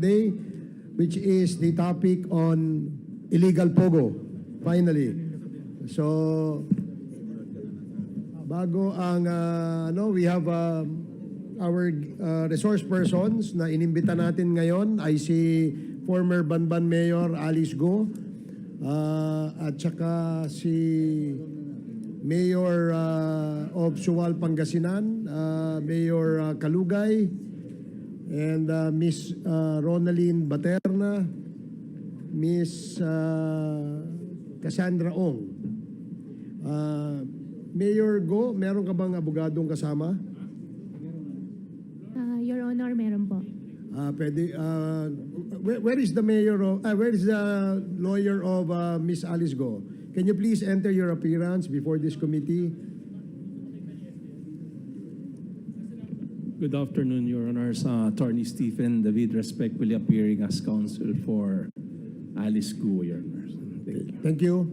Day, which is the topic on illegal POGO, finally. So, bago ang, we have our resource persons na inimbita natin ngayon ay si former Banban Mayor Alice Guo, at saka si Mayor of Suwal, Pangasinan, Mayor Kalugay, and Miss Ronaline Baterna, Miss Cassandra Ong. Mayor Go, meron ka bang abogadong kasama? Your Honor, meron po. Pwede, where is the mayor of, where is the lawyer of Miss Alice Go? Can you please enter your appearance before this committee? Good afternoon, Your Honors. Attorney Stephen David, respectfully appearing as counsel for Alice Guo, Your Honors. Thank you.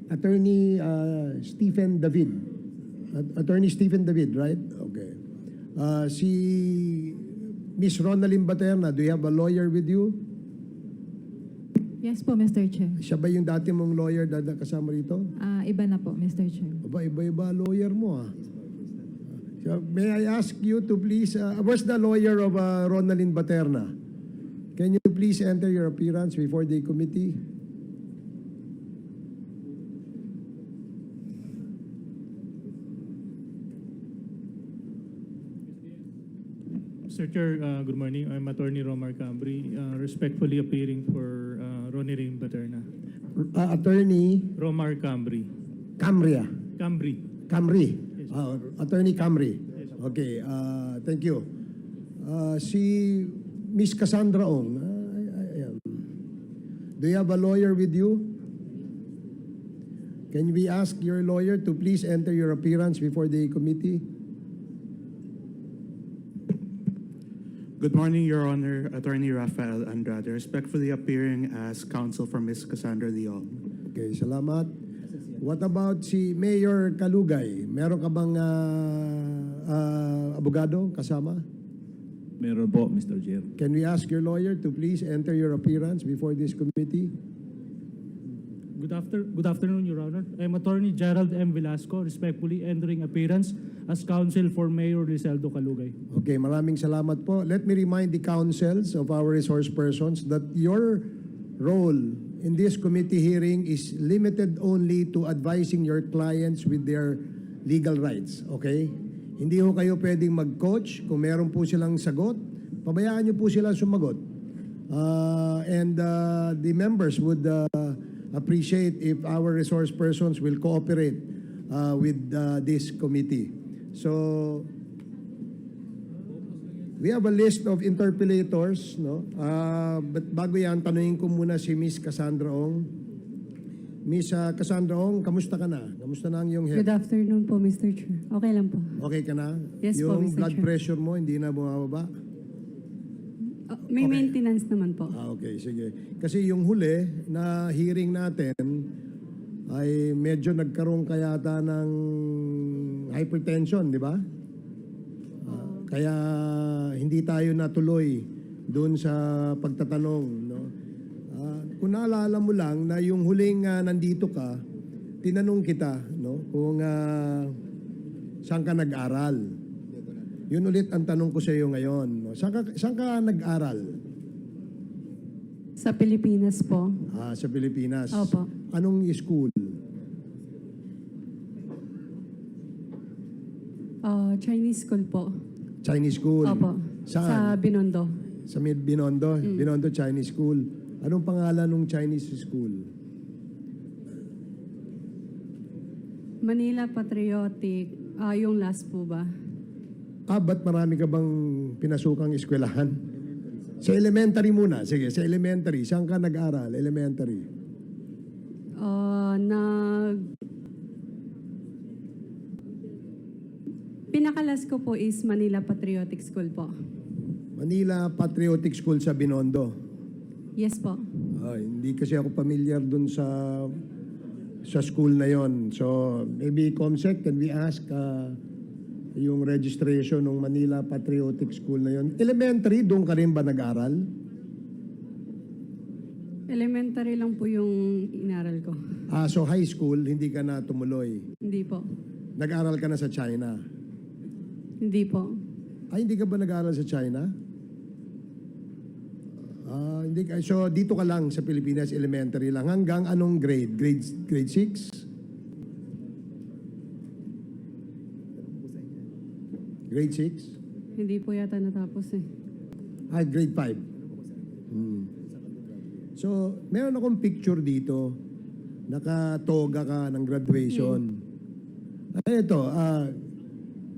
Attorney Stephen David. Attorney Stephen David, right? Okay. Si Miss Ronaline Baterna, do you have a lawyer with you? Yes po, Mr. Chair. Siya ba yung dati mong lawyer na kasama rito? Iba na po, Mr. Chair. Iba-iba lawyer mo So, may I ask you to please, where's the lawyer of Ronaline Baterna? Can you please enter your appearance before the committee? Mr. Chair, good morning. I'm Attorney Romar Cambri, respectfully appearing for Ronaline Baterna. Attorney Romar Cambri. Camria. Cambri. Camri. Yes. Attorney Camri. Yes. Okay, thank you. Si Miss Cassandra Ong. Do you have a lawyer with you? Can we ask your lawyer to please enter your appearance before the committee? Good morning, Your Honor. Attorney Rafael Andrade, respectfully appearing as counsel for Ms. Cassandra Leong. Okay, salamat. What about si Mayor Kalugay? Meron ka bang abogado kasama? Meron po, Mr. Chair. Can we ask your lawyer to please enter your appearance before this committee? Good afternoon, Your Honor. I'm Attorney Gerald M. Velasco, respectfully entering appearance as counsel for Mayor Lizeldo Calugay. Okay, maraming salamat po. Let me remind the councils of our resource persons that your role in this committee hearing is limited only to advising your clients with their legal rights. Okay? Hindi ho kayo pwedeng mag-coach. Kung meron po silang sagot, pabayaan nyo po sila sumagot. And the members would appreciate if our resource persons will cooperate with this committee. So, we have a list of interpellators, no? But bago yan, tanungin ko muna si Miss Cassandra Ong. Miss Cassandra Ong, kamusta ka na? Kamusta na ang iyong health? Good afternoon po, Mr. Chair. Okay lang po. Okay ka na? Yes po, yung Mr. blood Chair. pressure mo, hindi na bumababa? May Okay. maintenance naman po. Okay, sige. Kasi yung huli na hearing natin ay medyo nagkaroon kayata ng hypertension, di ba? Kaya hindi tayo natuloy doon sa pagtatanong. No? Kung naalala mo lang na yung huling nandito ka, tinanong kita no? Kung saan ka nag-aral. Yun ulit ang tanong ko sa iyo ngayon. No? Saan ka nag-aral? Sa Pilipinas po. Sa Pilipinas. Opo. Anong school? Chinese school po. Chinese school? Opo. Saan? Sa Binondo. Sa Binondo? Binondo Chinese School. Anong pangalan ng Chinese school? Manila Patriotic. Yung last po ba? Ba't marami ka bang pinasukang eskwelahan? Sa elementary muna. Sige, sa elementary. Saan ka nag-aral? Elementary. Pinakalas ko po is Manila Patriotic School po. Manila Patriotic School sa Binondo. Yes po. Hindi kasi ako familiar dun sa school na yon. So, maybe Comsec, can we ask yung registration ng Manila Patriotic School na yun. Elementary, doon ka rin ba nag-aral? Elementary lang po yung inaral ko. So high school, hindi ka na tumuloy. Hindi po. Nag-aral ka na sa China. Hindi po. Ay, hindi ka ba nag-aral sa China? Hindi ka. So dito ka lang sa Pilipinas, elementary lang. Hanggang anong grade? Grade 6? Grade 6? Hindi po yata natapos eh. Grade 5. So, meron akong picture dito. Nakatoga ka ng graduation. Ito,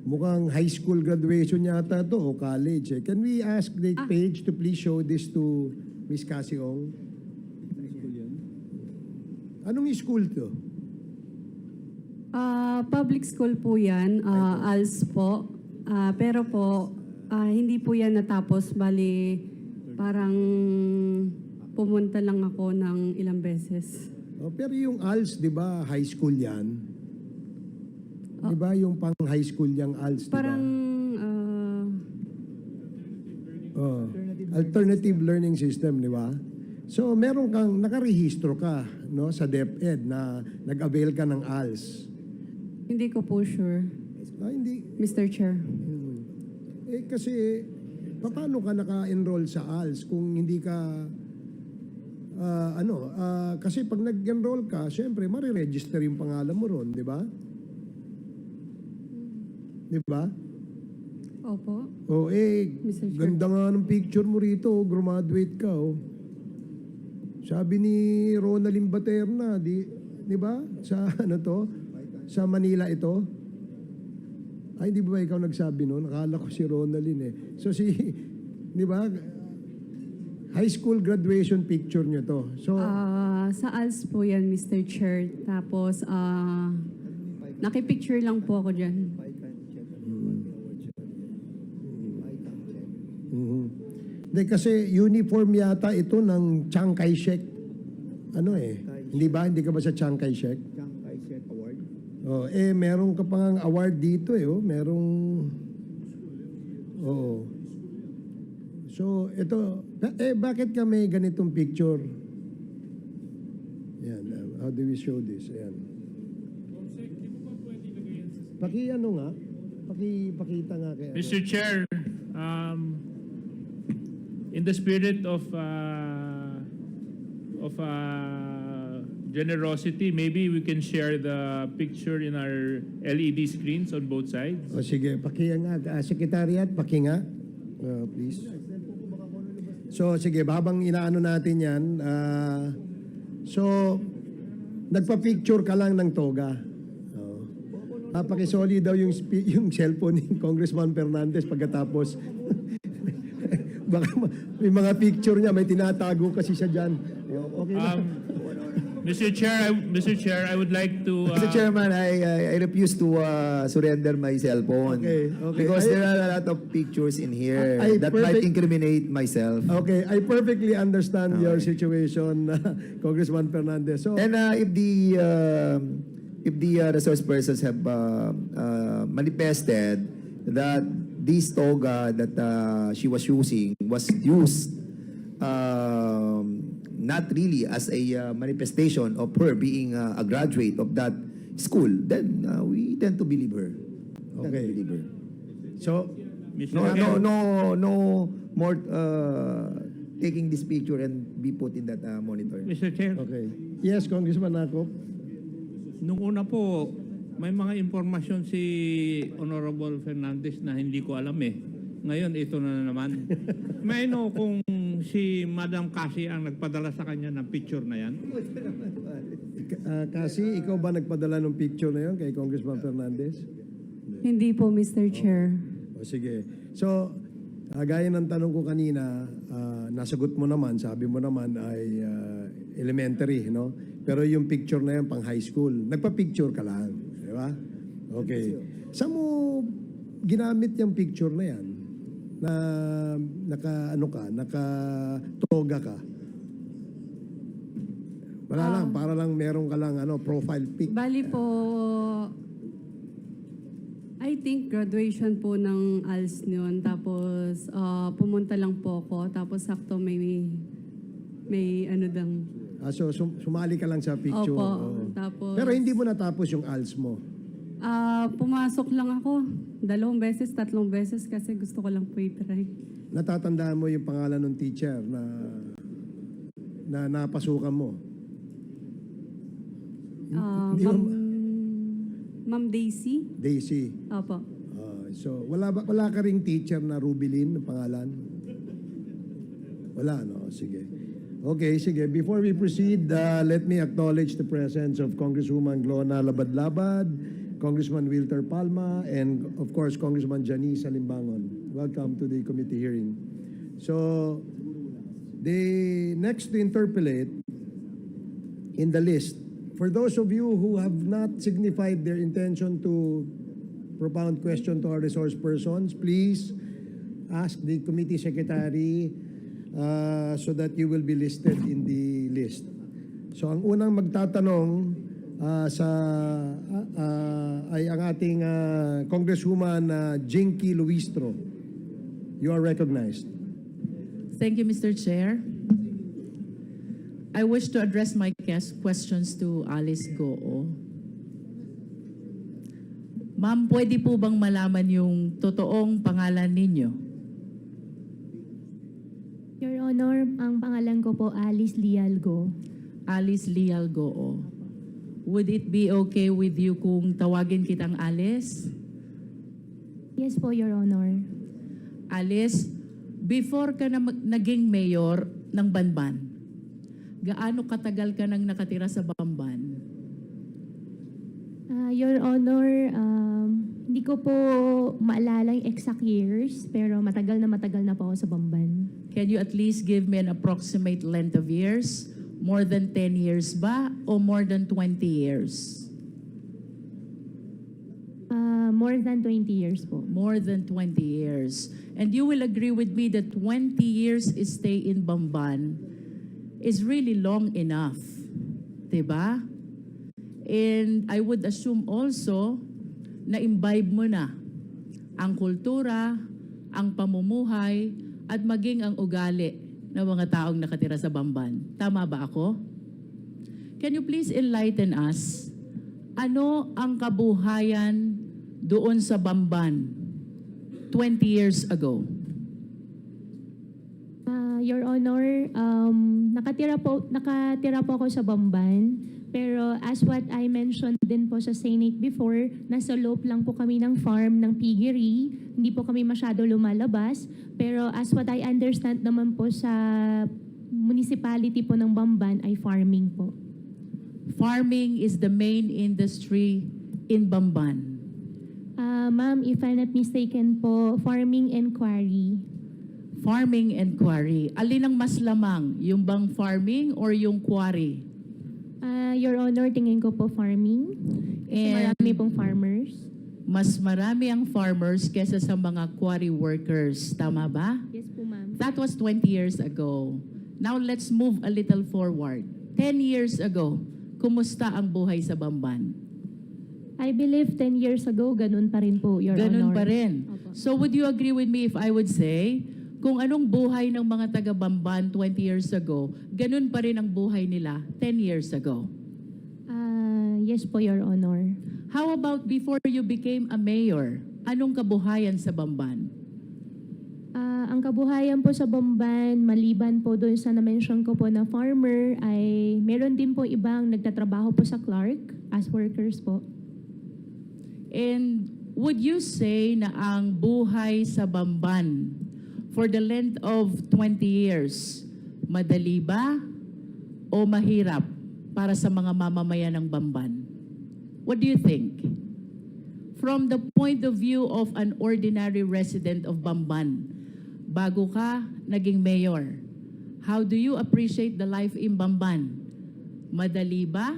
mukhang high school graduation yata to o college. Can we ask the page to please show this to Miss Cassie Ong? Anong school to? Public school po yan, ALS po. Pero po, hindi po yan natapos. Bali, parang pumunta lang ako ng ilang beses. Pero yung ALS, di ba, high school yan? Di ba yung pang high school yung ALS, di ba? Parang, alternative learning system, di ba? So, meron kang, nakarehistro ka, no, sa DepEd na nag-avail ka ng ALS. hindi ko po sure, Hindi. Mr. Chair. Kasi, paano ka naka-enroll sa ALS kung hindi ka, kasi pag nag-enroll ka, syempre, mariregister yung pangalan mo ron, di ba? Di ba? Opo. Mr. Mr. Chair. Ganda nga ng picture mo rito, graduate ka, oh. Sabi ni Ronaldin Baterna, di ba? Sa sa Manila ito. Ay, di ba ikaw nagsabi noon? Akala ko si Ronaldin eh. So di ba? High school graduation picture nyo to. So, Sa ALS po yan, Mr. Chair. Tapos, nakipicture lang po ako dyan. Hindi, kasi uniform yata ito ng Chiang Kai-shek. Hindi ba? Hindi ka ba sa Chiang Kai-shek? Chiang Kai-shek Award. Meron ka pang award dito merong... So, ito... bakit ka may ganitong picture? Yan. How do we show this? Ayan. Pakita nga kaya. Mr. Chair, in the spirit of generosity, maybe we can share the picture in our LED screens on both sides. Sige, nga. Secretariat, nga. Please. So, sige, habang inaano natin yan, so, nagpa-picture ka lang ng toga. Pakisoli daw yung cellphone ni Congressman Fernandez pagkatapos. Baka may mga picture niya, may tinatago kasi siya dyan. Okay na. Mr. Chair, I would like to... Mr. Chairman, I refuse to surrender my cell phone. Okay. Because there are a lot of pictures in here that might incriminate myself. Okay, I perfectly understand your situation, Congressman Fernandez. So, And if the resource persons have manifested that this toga that she was using was used not really as a manifestation of her being a graduate of that school, then we tend to believe her. Okay. So, No more taking this picture and be put in that monitor. Mr. Chair, okay. Yes, Congressman Ako. Nung una po, may mga impormasyon si Honorable Fernandez na hindi ko alam eh. Ngayon, ito na naman. May kung si Madam Cassie ang nagpadala sa kanya ng picture na yan. Kasi, ikaw ba nagpadala ng picture na yun kay Congressman Fernandez? Hindi po, Mr. Chair. Sige. So, gaya ng tanong ko kanina, nasagot mo naman, sabi mo naman ay elementary, no? Pero yung picture na yan pang high school, nagpa-picture ka lang, di ba? Okay. Saan mo ginamit yung picture na yan? Na naka-toga ka? Wala lang, para lang meron ka lang profile pic. Bali po, I think graduation po ng ALS noon. Tapos pumunta lang po ako. Tapos sakto may ano dang. So sumali ka lang sa picture. Opo. Oo. Tapos, Pero hindi mo natapos yung ALS mo. pumasok lang ako. 2 beses, 3 beses kasi gusto ko lang po i-try. Natatandaan mo yung pangalan ng teacher na napasukan mo? Hindi mo- Ma'am Daisy? Daisy. Opo. So wala ka ring teacher na Rubilin ng pangalan? Wala, no? Sige. Okay, sige. Before we proceed, let me acknowledge the presence of Congresswoman Glona Labad-Labad, Congressman Wilter Palma, and of course, Congressman Janice Alimbangon. Welcome to the committee hearing. So, the next to interpolate in the list, for those of you who have not signified their intention to propound question to our resource persons, please ask the committee secretary so that you will be listed in the list. So ang unang magtatanong ay ang ating Congresswoman Jinky Luistro. You are recognized. Thank you, Mr. Chair. I wish to address my questions to Alice Guo. Ma'am, pwede po bang malaman yung totoong pangalan ninyo? Your Honor, ang pangalan ko po Alice Guo. Alice Guo. Would it be okay with you kung tawagin kitang Alice? Yes po, Your Honor. Alice, before ka na naging mayor ng Banban, gaano katagal ka nang nakatira sa Bamban? Your Honor, hindi ko po maalala yung exact years, pero matagal na po ako sa Bamban. Can you at least give me an approximate length of years? More than 10 years ba o more than 20 years? More than 20 years po. More than 20 years. And you will agree with me that 20 years stay in Bamban is really long enough. Diba? And I would assume also na imbibe mo na ang kultura, ang pamumuhay, at maging ang ugali ng mga taong nakatira sa Bamban. Tama ba ako? Can you please enlighten us? Ano ang kabuhayan doon sa Bamban 20 years ago? Your Honor, nakatira po ako sa Bamban, pero as what I mentioned din po sa Senate before, nasa loob lang po kami ng farm ng piggery, hindi po kami masyado lumalabas, pero as what I understand naman po sa municipality po ng Bamban ay farming po. Farming is the main industry in Bamban. Ma'am, if I'm not mistaken po, farming and quarry. Farming and quarry. Alin ang mas lamang? Yung bang farming or yung quarry? Your Honor, tingin ko po farming. Kasi And marami pong farmers. mas marami ang farmers kesa sa mga quarry workers. Tama ba? Yes po, ma'am. That was 20 years ago. Now let's move a little forward. 10 years ago, kumusta ang buhay sa Bamban? I believe 10 years ago, ganun pa rin po, Your Ganun Honor. pa rin. Opo. So would you agree with me if I would say, kung anong buhay ng mga taga-Bamban 20 years ago, ganun pa rin ang buhay nila 10 years ago? Yes po, Your Honor. How about before you became a mayor? Anong kabuhayan sa Bamban? Ang kabuhayan po sa Bamban, maliban po doon sa na-mention ko po na farmer, ay meron din po ibang nagtatrabaho po sa Clark as workers po. And would you say na ang buhay sa Bamban for the length of 20 years, madali ba o mahirap para sa mga mamamayan ng Bamban? What do you think? From the point of view of an ordinary resident of Bamban, bago ka naging mayor, how do you appreciate the life in Bamban? Madali ba?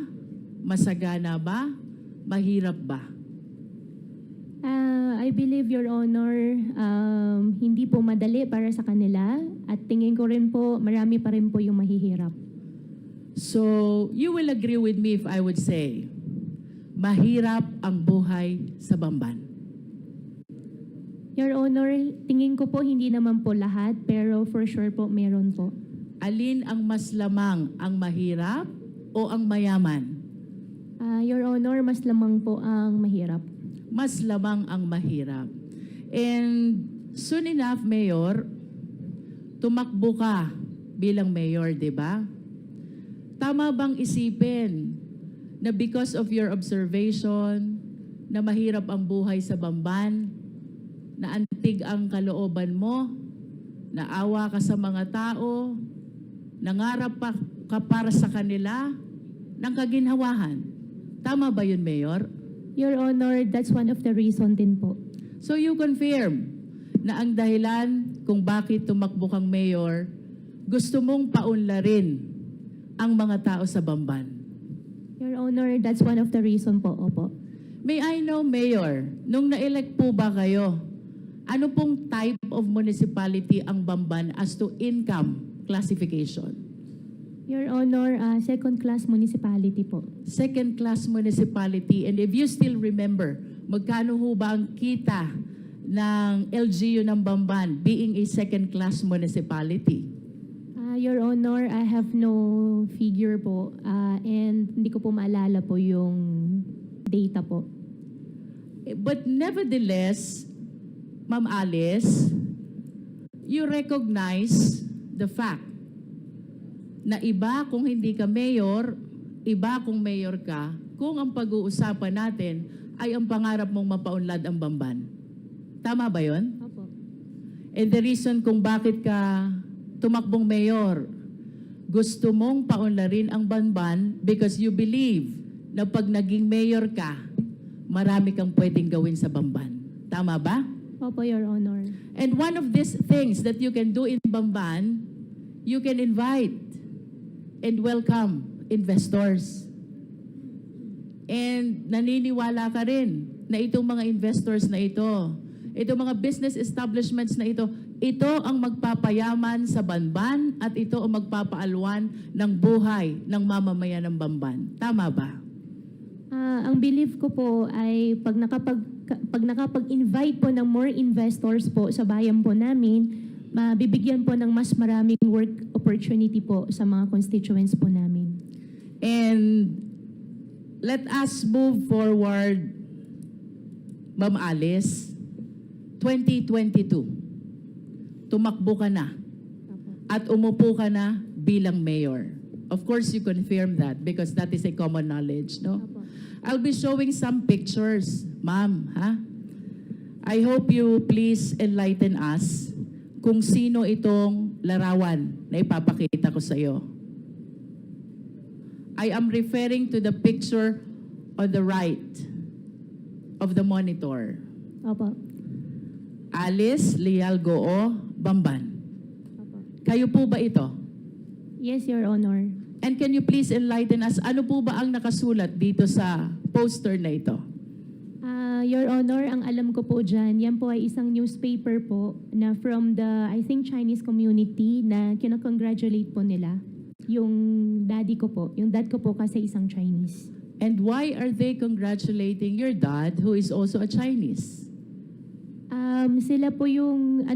Masagana ba? Mahirap ba? I believe, Your Honor, hindi po madali para sa kanila at tingin ko rin po marami pa rin po yung mahihirap. So, you will agree with me if I would say, mahirap ang buhay sa Bamban. Your Honor, tingin ko po hindi naman po lahat, pero for sure po meron po. Alin ang mas lamang, ang mahirap o ang mayaman? Your Honor, mas lamang po ang mahirap. Mas lamang ang mahirap. And soon enough, Mayor, tumakbo ka bilang mayor, di ba? Tama bang isipin na because of your observation, na mahirap ang buhay sa Bamban, na antig ang kalooban mo, naawa ka sa mga tao, nangarap ka para sa kanila, ng kaginhawahan. Tama ba yun, Mayor? Your Honor, that's one of the reason din po. So you confirm na ang dahilan kung bakit tumakbo kang mayor, gusto mong paunlarin ang mga tao sa Bamban. Your Honor, that's one of the reason po, opo. May I know, Mayor, nung na-elect po ba kayo, ano pong type of municipality ang Bamban as to income classification? Your Honor, second-class municipality po. Second-class municipality. And if you still remember, magkano ho ba ang kita ng LGU ng Bamban being a second-class municipality? Your Honor, I have no figure po and hindi ko po maalala po yung data po. But nevertheless, Ma'am Alice, you recognize the fact na iba kung hindi ka mayor, iba kung mayor ka, kung ang pag-uusapan natin ay ang pangarap mong mapaunlad ang Bamban. Tama ba yun? Opo. And the reason kung bakit ka tumakbong mayor, gusto mong paunlarin ang Bamban because you believe na pag naging mayor ka, marami kang pwedeng gawin sa Bamban. Tama ba? Opo, Your Honor. And one of these things that you can do in Bamban, you can invite and welcome investors. And naniniwala ka rin na itong mga investors na ito, itong mga business establishments na ito ang magpapayaman sa Bamban at ito ang magpapaalwan ng buhay ng mamamayan ng Bamban. Tama ba? Ang belief ko po ay pag nakapag-invite po ng more investors po sa bayan po namin, mabibigyan po ng mas maraming work opportunity po sa mga constituents po namin. And let us move forward, Ma'am Alice. 2022, tumakbo ka na at umupo ka na bilang mayor. Of course, you confirm that because that is a common knowledge, no? I'll be showing some pictures, ma'am, ha? I hope you please enlighten us kung sino itong larawan na ipapakita ko sa iyo. I am referring to the picture on the right of the monitor. Opo. Alice Guo, Bamban. Opo. Kayo po ba ito? Yes, Your Honor. And can you please enlighten us, ano po ba ang nakasulat dito sa poster na ito? Your Honor, ang alam ko po dyan, yan po ay isang newspaper po na from the, I think, Chinese community na kinakongratulate po nila. Yung daddy ko po. Yung dad ko po kasi isang Chinese. And why are they congratulating your dad who is also a Chinese? Sila po yung,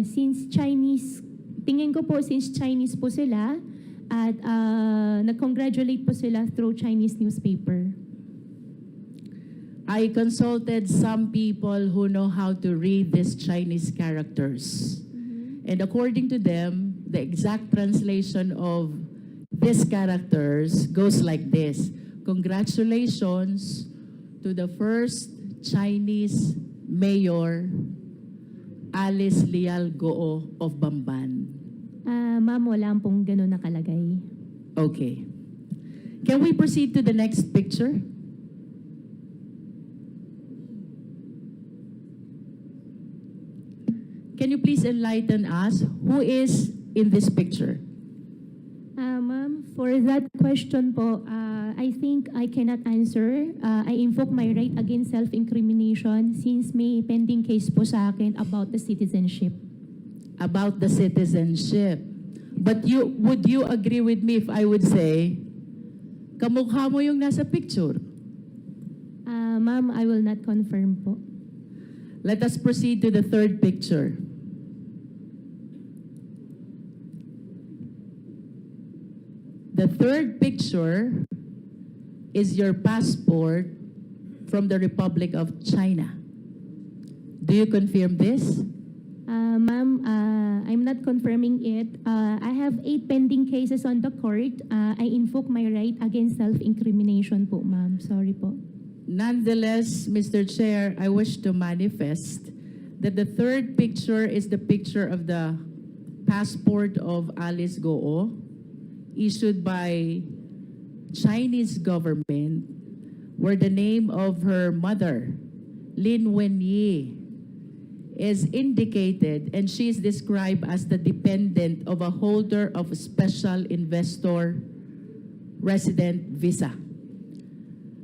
since Chinese, tingin ko po since Chinese po sila, at nag-congratulate po sila through Chinese newspaper. I consulted some people who know how to read these Chinese characters. And according to them, the exact translation of these characters goes like this. Congratulations to the first Chinese mayor, Alice Guo of Bamban. Ma'am, wala pong ganun nakalagay. Okay. Can we proceed to the next picture? Can you please enlighten us who is in this picture? Ma'am, for that question po, I think I cannot answer. I invoke my right against self-incrimination since may pending case po sa akin about the citizenship. About the citizenship. But would you agree with me if I would say, kamukha mo yung nasa picture? Ma'am, I will not confirm po. Let us proceed to the third picture. The third picture is your passport from the Republic of China. Do you confirm this? Ma'am, I'm not confirming it. I have 8 pending cases on the court. I invoke my right against self-incrimination po, ma'am. Sorry po. Nonetheless, Mr. Chair, I wish to manifest that the third picture is the picture of the passport of Alice Guo, issued by Chinese government, where the name of her mother, Lin Wenyi, is indicated, and she is described as the dependent of a holder of a special investor resident visa.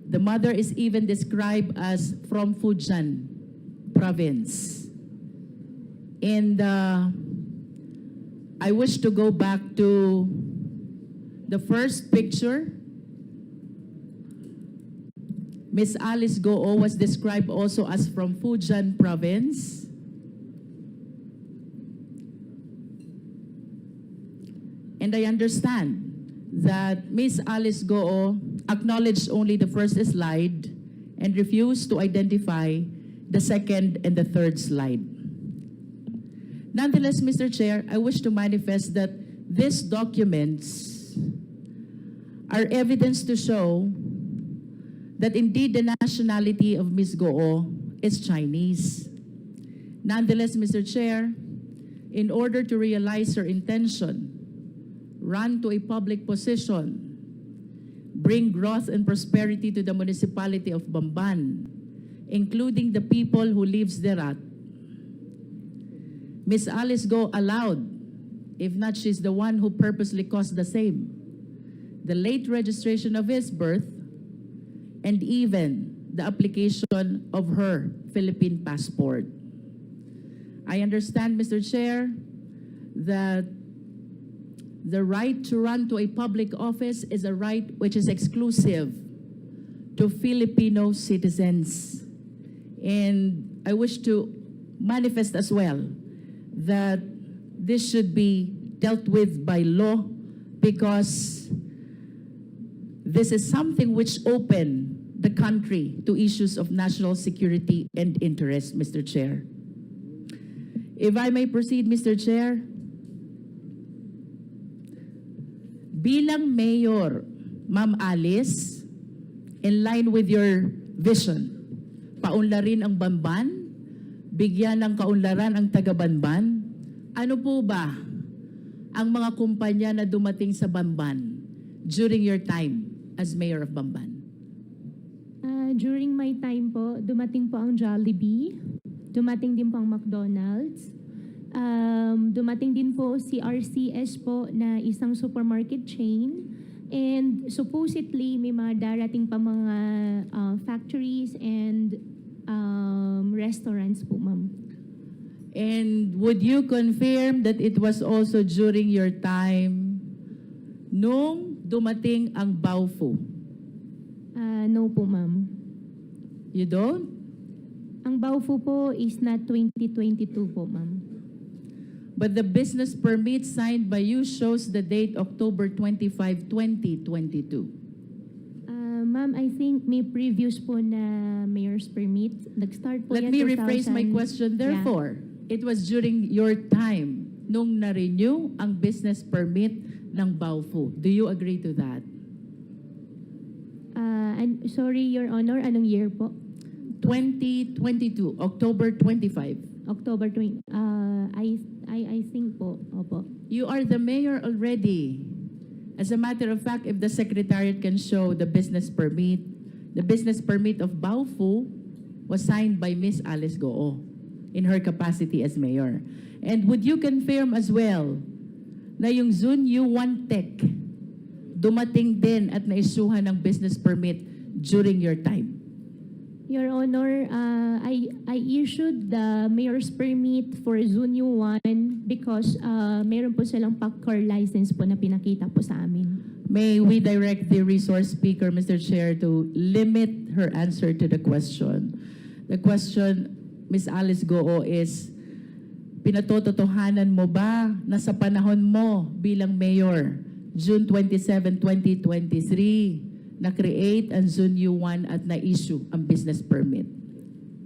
The mother is even described as from Fujian province. And I wish to go back to the first picture. Miss Alice Guo was described also as from Fujian province. And I understand that Miss Alice Guo acknowledged only the first slide and refused to identify the second and the third slide. Nonetheless, Mr. Chair, I wish to manifest that these documents are evidence to show that indeed the nationality of Ms. Guo is Chinese. Nonetheless, Mr. Chair, in order to realize her intention, run to a public position, bring growth and prosperity to the municipality of Bamban, including the people who lives thereat, Ms. Alice Guo allowed, if not she's the one who purposely caused the same, the late registration of his birth, and even the application of her Philippine passport. I understand, Mr. Chair, that the right to run to a public office is a right which is exclusive to Filipino citizens. And I wish to manifest as well that this should be dealt with by law, because this is something which opened the country to issues of national security and interest, Mr. Chair. If I may proceed, Mr. Chair. Bilang mayor, Ma'am Alice, in line with your vision, paunlarin ang Bamban, bigyan ng kaunlaran ang taga-Bamban, ano po ba ang mga kumpanya na dumating sa Bamban during your time as mayor of Bamban? During my time po, dumating po ang Jollibee, dumating din po ang McDonald's, dumating din po si RCS po na isang supermarket chain, and supposedly may mga darating pa mga factories and restaurants po, ma'am. And would you confirm that it was also during your time nung dumating ang Baofu? No po, ma'am. You don't? Ang Baofu po is not 2022 po, ma'am. But the business permit signed by you shows the date October 25, 2022. Ma'am, I think may previous po na mayor's permit. Nag-start po Let yan me rephrase my 2000. question. Therefore, it was during your time nung na-renew ang business permit ng Baofu. Do you agree to that? Sorry, Your Honor, anong year po? 2022, October 25. October 20. I think po. Opo. You are the mayor already. As a matter of fact, if the secretariat can show the business permit of Baofu was signed by Miss Alice Guo in her capacity as mayor. And would you confirm as well na yung Zunyu One Tech dumating din at naisuhan ng business permit during your time? Your Honor, I issued the mayor's permit for Zunyu 1 because meron po silang PACCOR license po na pinakita po sa amin. May we direct the resource speaker, Mr. Chair, to limit her answer to the question. The question Miss Alice Guo, is pinatototohanan mo ba na sa panahon mo bilang mayor, June 27, 2023, na-create ang Zone U1 at na-issue ang business permit?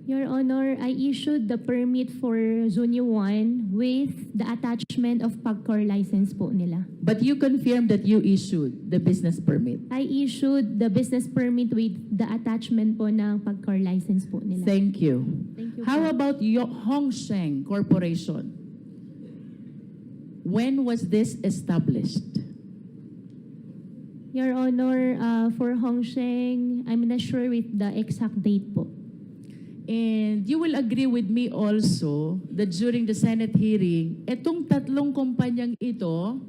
Your Honor, I issued the permit for Zone U1 with the attachment of PAGCOR license po nila. But you confirmed that you issued the business permit. I issued the business permit with the attachment po ng PAGCOR license po nila. Thank you. Thank you How po. about Hongsheng Corporation? When was this established? Your Honor, for Hongsheng, I'm not sure with the exact date po. And you will agree with me also that during the Senate hearing, etong tatlong kumpanyang ito,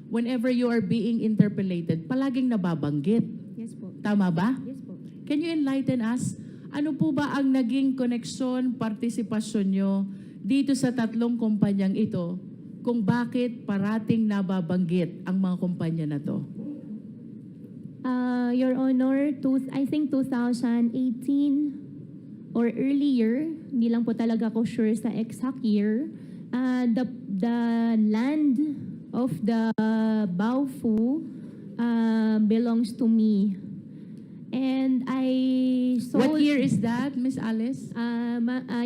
whenever you are being interpellated, palaging nababanggit. Yes po. Tama ba? Yes po. Can you enlighten us? Ano po ba ang naging koneksyon, partisipasyon nyo dito sa tatlong kumpanyang ito kung bakit parating nababanggit ang mga kumpanya na to? Your Honor, I think 2018 or earlier, hindi lang po talaga ako sure sa exact year, the land of the Baofu belongs to me. And I sold... What year is that, Miss Alice?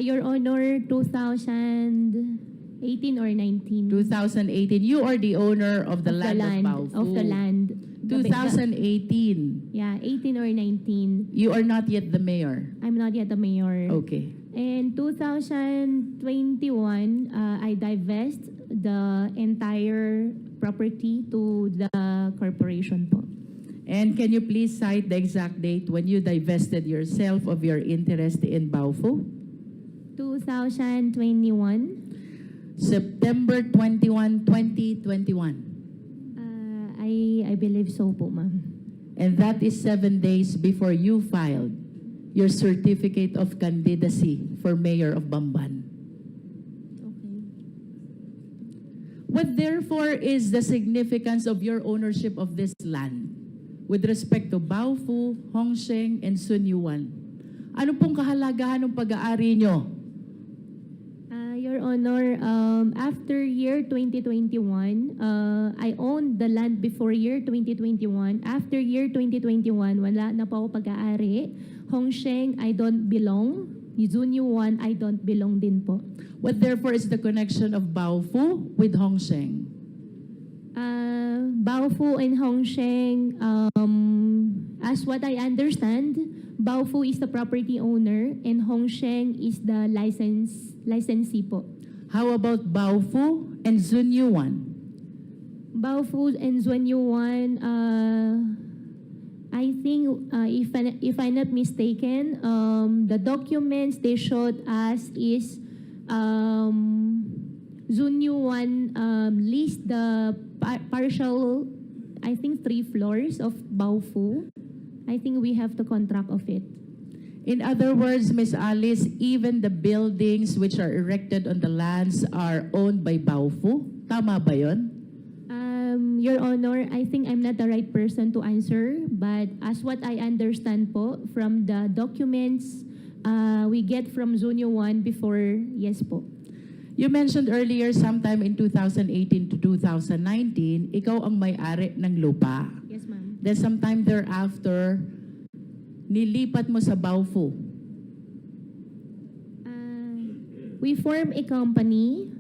Your Honor, 2018 or 19. 2018. You are the owner of the land of Baofu. Of the land. 2018. Yeah, 18 or 19. You are not yet the mayor. I'm not yet the mayor. Okay. In 2021, I divest the entire property to the corporation po. And can you please cite the exact date when you divested yourself of your interest in Baofu? 2021. September 21, 2021. I believe so po, ma'am. And that is 7 days before you filed your certificate of candidacy for mayor of Bamban. Okay. What therefore is the significance of your ownership of this land with respect to Baofu, Hongsheng, and Sunyuan? Ano pong kahalagahan ng pag-aari nyo? Your Honor, after year 2021, I owned the land before year 2021. After year 2021, wala na po ako pag-aari. Hongsheng, I don't belong. Zunyuan, I don't belong din po. What therefore is the connection of Baofu with Hongsheng? Baofu and Hongsheng, as what I understand, Baofu is the property owner and Hongsheng is the licensee po. How about Baofu and Zunyuan? Baofu and Zunyuan, I think, if I'm not mistaken, the documents they showed us is Zunyuan leased the partial, I think 3 floors of Baofu. I think we have the contract of it. In other words, Ms. Alice, even the buildings which are erected on the lands are owned by Baofu? Tama ba yun? Your Honor, I think I'm not the right person to answer, but as what I understand po, from the documents we get from Zone 1 before, yes po. You mentioned earlier sometime in 2018 to 2019, ikaw ang may-ari ng lupa. Yes, ma'am. Then sometime thereafter, nilipat mo sa Baofu. We form a company.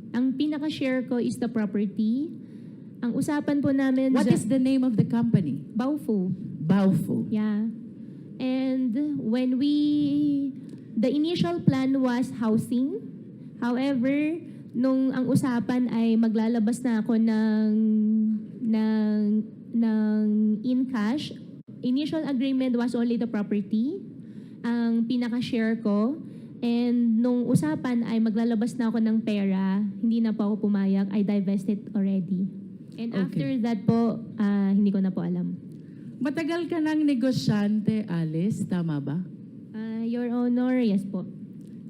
Ang pinaka-share ko is the property. Ang usapan po namin... What is the name of the company? Baofu. Baofu. Yeah. And when the initial plan was housing. However, nung ang usapan ay maglalabas na ako ng in cash, initial agreement was only the property, ang pinaka-share ko. And nung usapan ay maglalabas na ako ng pera, hindi na po ako pumayag, I divested already. And Okay. after that po, hindi ko na po alam. Matagal ka ng negosyante, Alice, tama ba? Your Honor, yes po.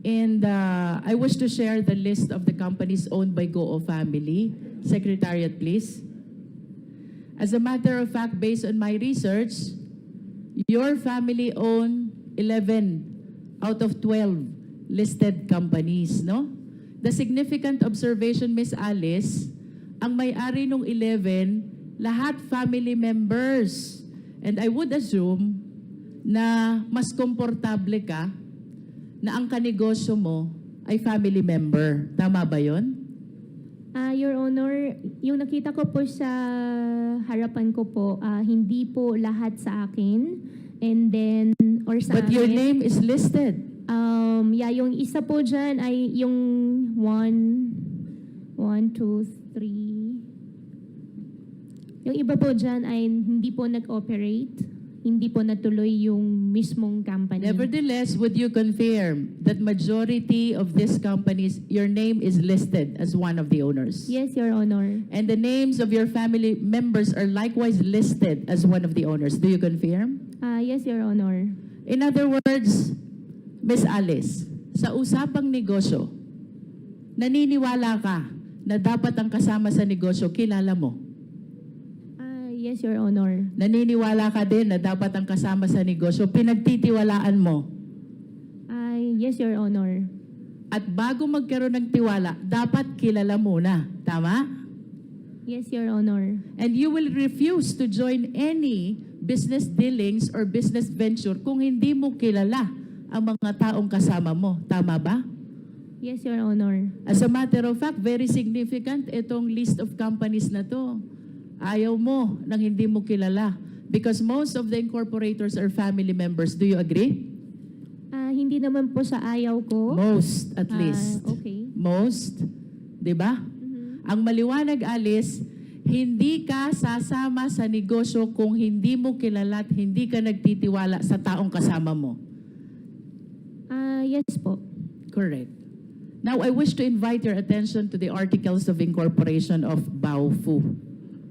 And I wish to share the list of the companies owned by Guo family. Secretariat, please. As a matter of fact, based on my research, your family owned 11 out of 12 listed companies, no? The significant observation, Miss Alice, ang may-ari nung 11, lahat family members. And I would assume na mas komportable ka na ang kanegosyo mo ay family member. Tama ba yon? Your Honor, yung nakita ko po sa harapan ko po, hindi po lahat sa akin. And then, or sa But your amin. name is listed. Yeah, yung isa po dyan ay yung 1, 2, 3. Yung iba po dyan ay hindi po nag-operate. Hindi po natuloy yung mismong company. Nevertheless, would you confirm that majority of these companies, your name is listed as one of the owners? Yes, Your Honor. And the names of your family members are likewise listed as one of the owners. Do you confirm? Yes, Your Honor. In other words, Miss Alice, sa usapang negosyo, naniniwala ka na dapat ang kasama sa negosyo kilala mo? Yes, Your Honor. Naniniwala ka din na dapat ang kasama sa negosyo pinagtitiwalaan mo? Yes, Your Honor. At bago magkaroon ng tiwala, dapat kilala muna. Tama? Yes, Your Honor. And you will refuse to join any business dealings or business venture kung hindi mo kilala ang mga taong kasama mo. Tama ba? Yes, Your Honor. As a matter of fact, very significant itong list of companies na to. Ayaw mo nang hindi mo kilala because most of the incorporators are family members. Do you agree? Hindi naman po sa ayaw ko. Most, at least. Okay. Most. Diba? Ang maliwanag, Alice, hindi ka sasama sa negosyo kung hindi mo kilala at hindi ka nagtitiwala sa taong kasama mo. Yes po. Correct. Now, I wish to invite your attention to the Articles of Incorporation of Baofu.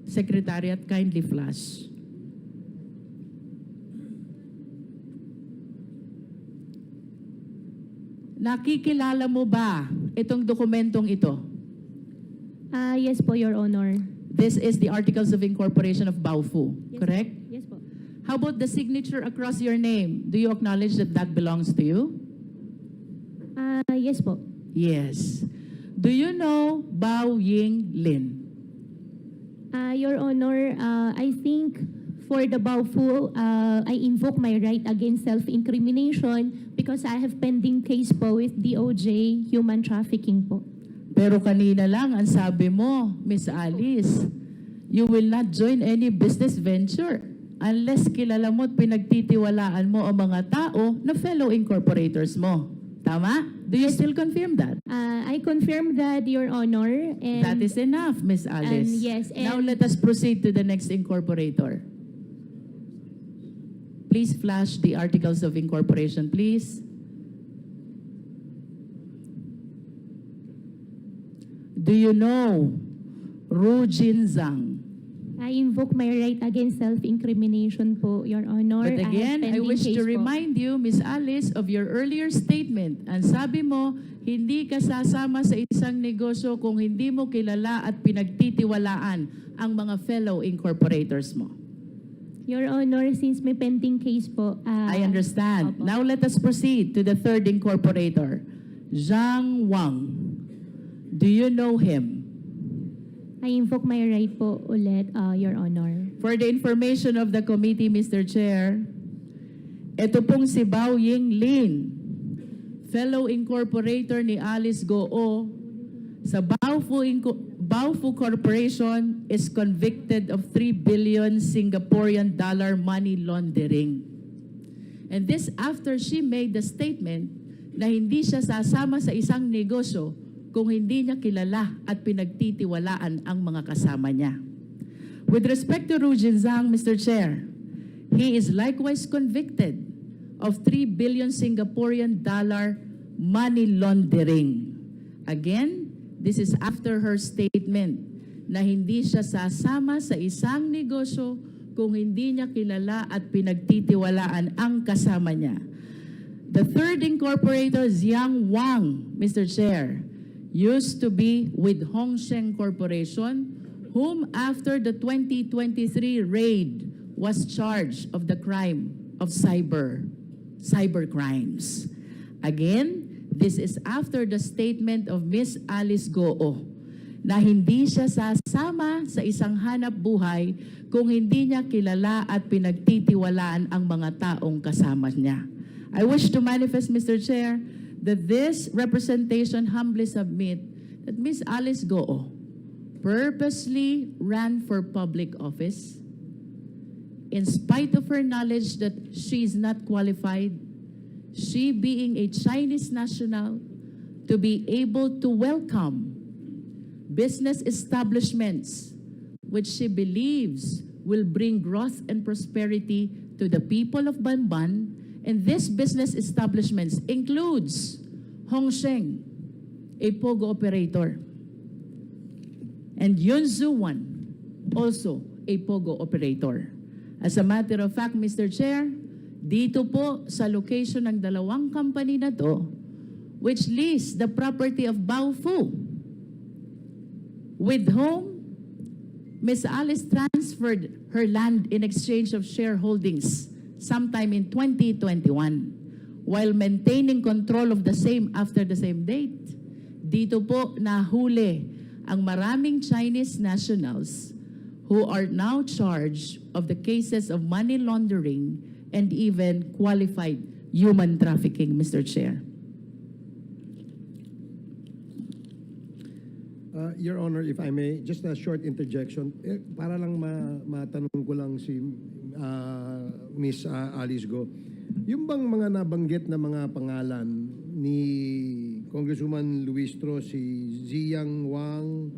Secretariat, kindly flash. Nakikilala mo ba itong dokumentong ito? Yes po, Your Honor. This is the Articles of Incorporation of Baofu, Yes, correct? Yes po. How about the signature across your name? Do you acknowledge that that belongs to you? Yes po. Yes. Do you know Bao Ying Lin? Your Honor, I think for the Baofu, I invoke my right against self-incrimination because I have pending case po with DOJ human trafficking po. Pero kanina lang, ang sabi mo, Miss Alice, you will not join any business venture unless kilala mo at pinagtitiwalaan mo ang mga tao na fellow incorporators mo. Tama? Do you still confirm that? I confirm that, Your Honor. And That is enough, Miss Alice. yes, Now and- let us proceed to the next incorporator. Please flash the articles of incorporation, please. Do you know Ru Jin Zhang? I invoke my right against self-incrimination po, Your Honor. But again, I wish to remind you, Miss Alice, of your earlier statement. Ang sabi mo, hindi ka sasama sa isang negosyo kung hindi mo kilala at pinagtitiwalaan ang mga fellow incorporators mo. Your Honor, since may pending case po. I understand. Opo. Now let us proceed to the third incorporator, Zhang Wang. Do you know him? I invoke my right po ulit, Your Honor. For the information of the committee, Mr. Chair, ito pong si Bao Ying Lin, fellow incorporator ni Alice Guo sa Baofu Corporation is convicted of 3 billion Singaporean dollar money laundering. And this after she made the statement na hindi siya sasama sa isang negosyo kung hindi niya kilala at pinagtitiwalaan ang mga kasama niya. With respect to Ru Jin Zhang, Mr. Chair, he is likewise convicted of 3 billion Singaporean dollar money laundering. Again, this is after her statement na hindi siya sasama sa isang negosyo kung hindi niya kilala at pinagtitiwalaan ang kasama niya. The third incorporator, Zhang Wang, Mr. Chair, used to be with Hongsheng Corporation, whom after the 2023 raid was charged of the crime of cyber crimes. Again, this is after the statement of Miss Alice Guo na hindi siya sasama sa isang hanap buhay kung hindi niya kilala at pinagtitiwalaan ang mga taong kasama niya. I wish to manifest, Mr. Chair, that this representation humbly submit that Miss Alice Guo purposely ran for public office in spite of her knowledge that she is not qualified, she being a Chinese national, to be able to welcome business establishments which she believes will bring growth and prosperity to the people of Banban. And this business establishments includes Hongsheng, a POGO operator, and Yunzuwan, also a POGO operator. As a matter of fact, Mr. Chair, dito po sa location ng dalawang company na to, which lease the property of Baofu, with whom Ms. Alice transferred her land in exchange of shareholdings sometime in 2021, while maintaining control of the same after the same date. Dito po nahuli ang maraming Chinese nationals who are now charged of the cases of money laundering and even qualified human trafficking, Mr. Chair. Your Honor, if I may, just a short interjection. Para lang matanong ko lang si Miss Alice Guo. Yung bang mga nabanggit na mga pangalan ni Congresswoman Luistro, si Ziyang Wang,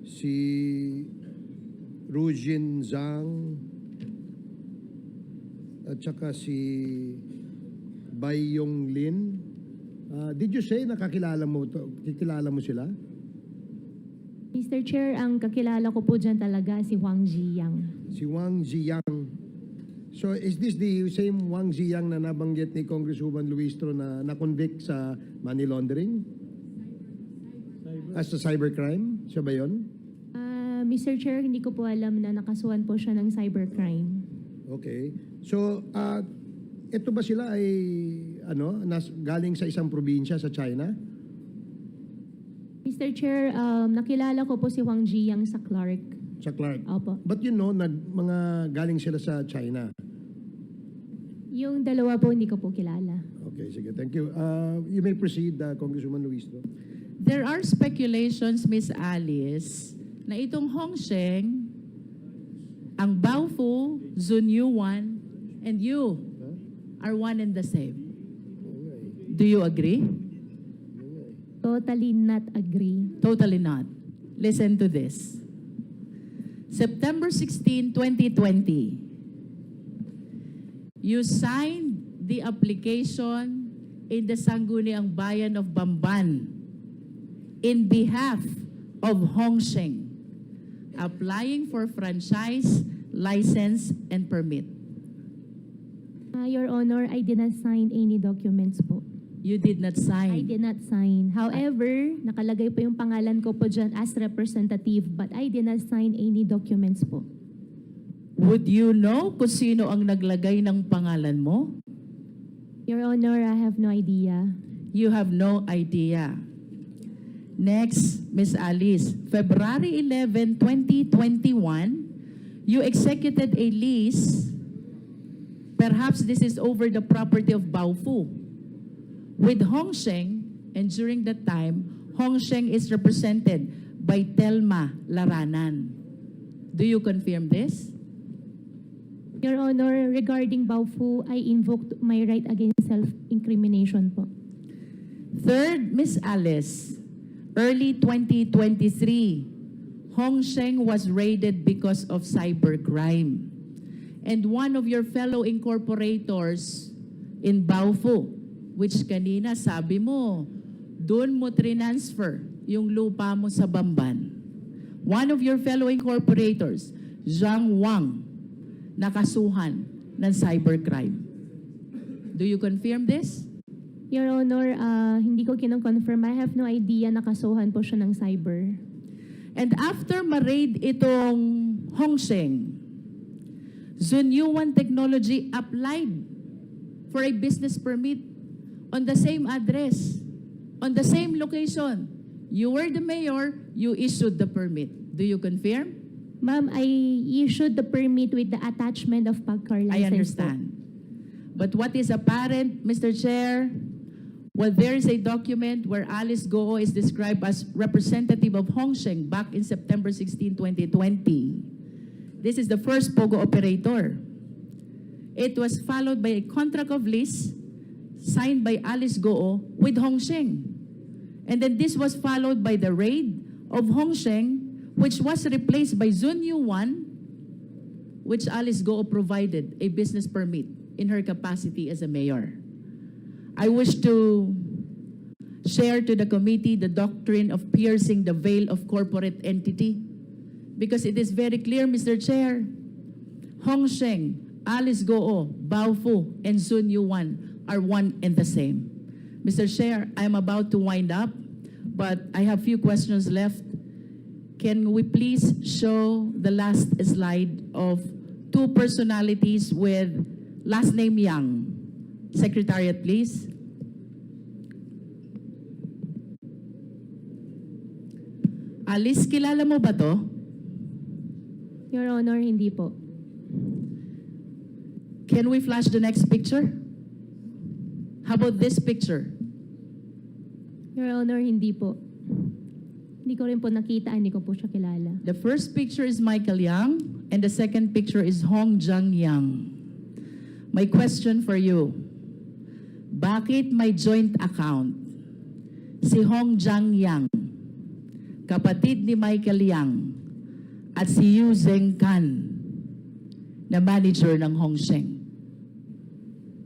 si Rujin Zhang, at saka si Bai Yong Lin, did you say nakakilala mo sila? Mr. Chair, ang kakilala ko po dyan talaga si Wang Ziyang. Si Wang Ziyang. So is this the same Wang Ziyang na nabanggit ni Congresswoman Luistro na na-convict sa money laundering? As a cybercrime? Siya ba yun? Mr. Chair, hindi ko po alam na nakasuhan po siya ng cybercrime. Okay. So, ito ba sila ay galing sa isang probinsya sa China? Mr. Chair, nakilala ko po si Wang Ziyang sa Clark. Sa Clark? Opo. But you know, mga galing sila sa China. Yung dalawa po, hindi ko po kilala. Okay, sige. Thank you. You may proceed, Congresswoman Luistro. There are speculations, Miss Alice, na itong Hongsheng, ang Baofu, Zunyuan, and you are one and the same. Do you agree? Totally not agree. Totally not. Listen to this. September 16, 2020, you signed the application in the Sangguniang Bayan of Bamban in behalf of Hongsheng, applying for franchise, license, and permit. Your Honor, I did not sign any documents po. You did not sign. I did not sign. However, nakalagay po yung pangalan ko po dyan as representative, but I did not sign any documents po. Would you know kung sino ang naglagay ng pangalan mo? Your Honor, I have no idea. You have no idea. Next, Miss Alice, February 11, 2021, you executed a lease. Perhaps this is over the property of Baofu with Hongsheng, and during that time, Hongsheng is represented by Telma Laranan. Do you confirm this? Your Honor, regarding Baofu, I invoked my right against self-incrimination po. Third, Miss Alice, early 2023, Hongsheng was raided because of cybercrime. And one of your fellow incorporators in Baofu, which kanina sabi mo, doon mo transfer yung lupa mo sa Bamban. One of your fellow incorporators, Zhang Wang, nakasuhan ng cybercrime. Do you confirm this? Your Honor, hindi ko kinong-confirm. I have no idea nakasuhan po siya ng cyber. And after ma-raid itong Hongsheng, Zunyuan Technology applied for a business permit on the same address, on the same location. You were the mayor, you issued the permit. Do you confirm? Ma'am, I issued the permit with the attachment of PAGCOR license I understand. But what is apparent, Mr. Chair, well, there is a document where Alice Guo is described as representative of Hongsheng back in September 16, 2020. This is the first POGO operator. It was followed by a contract of lease signed by Alice Guo with Hongsheng. And then this was followed by the raid of Hongsheng, which was replaced by Zunyu 1, which Alice Guo provided a business permit in her capacity as a mayor. I wish to share to the committee the doctrine of piercing the veil of corporate entity, because it is very clear, Mr. Chair, Hongsheng, Alice Guo, Baofu, and Zunyu 1 are one and the same. Mr. Chair, I'm about to wind up, but I have few questions left. Can we please show the last slide of two personalities with last name Yang? Secretariat, please. Alice, kilala mo ba to? Your Honor, hindi po. Can we flash the next picture? How about this picture? Your Honor, hindi po. Hindi ko rin po nakita, hindi ko po siya kilala. The first picture is Michael Yang, and the second picture is Hong Jiang Yang. My question for you, bakit may joint account si Hong Jiang Yang, kapatid ni Michael Yang, at si Yu Zhengkan, na manager ng Hongsheng?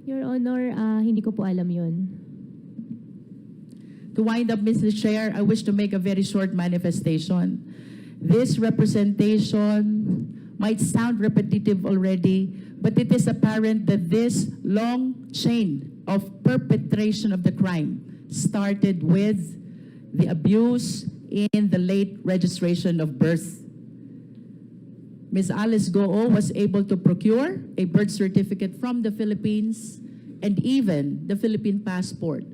Your Honor, hindi ko po alam yun. To wind up, Mr. Chair, I wish to make a very short manifestation. This representation might sound repetitive already, but it is apparent that this long chain of perpetration of the crime started with the abuse in the late registration of birth. Ms. Alice Guo was able to procure a birth certificate from the Philippines and even the Philippine passport,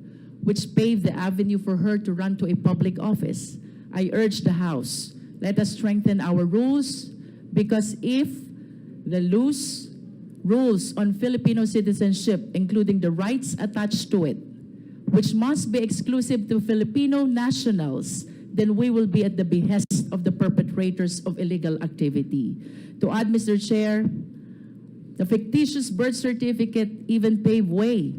which paved the avenue for her to run to a public office. I urge the House, let us strengthen our rules, because if the loose rules on Filipino citizenship, including the rights attached to it, which must be exclusive to Filipino nationals, then we will be at the behest of the perpetrators of illegal activity. To add, Mr. Chair, the fictitious birth certificate even paved way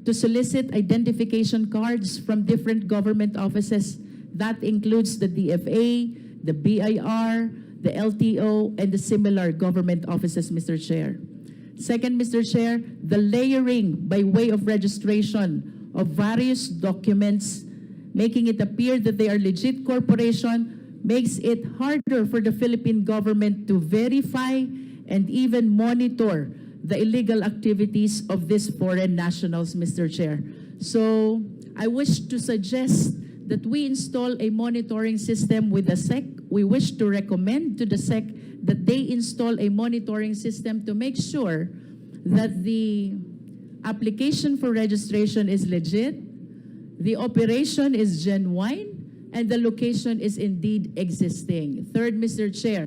to solicit identification cards from different government offices. That includes the DFA, the BIR, the LTO, and the similar government offices, Mr. Chair. Second, Mr. Chair, the layering by way of registration of various documents, making it appear that they are legit corporation, makes it harder for the Philippine government to verify and even monitor the illegal activities of these foreign nationals, Mr. Chair. So I wish to suggest that we install a monitoring system with the SEC. We wish to recommend to the SEC that they install a monitoring system to make sure that the application for registration is legit, the operation is genuine, and the location is indeed existing. Third, Mr. Chair,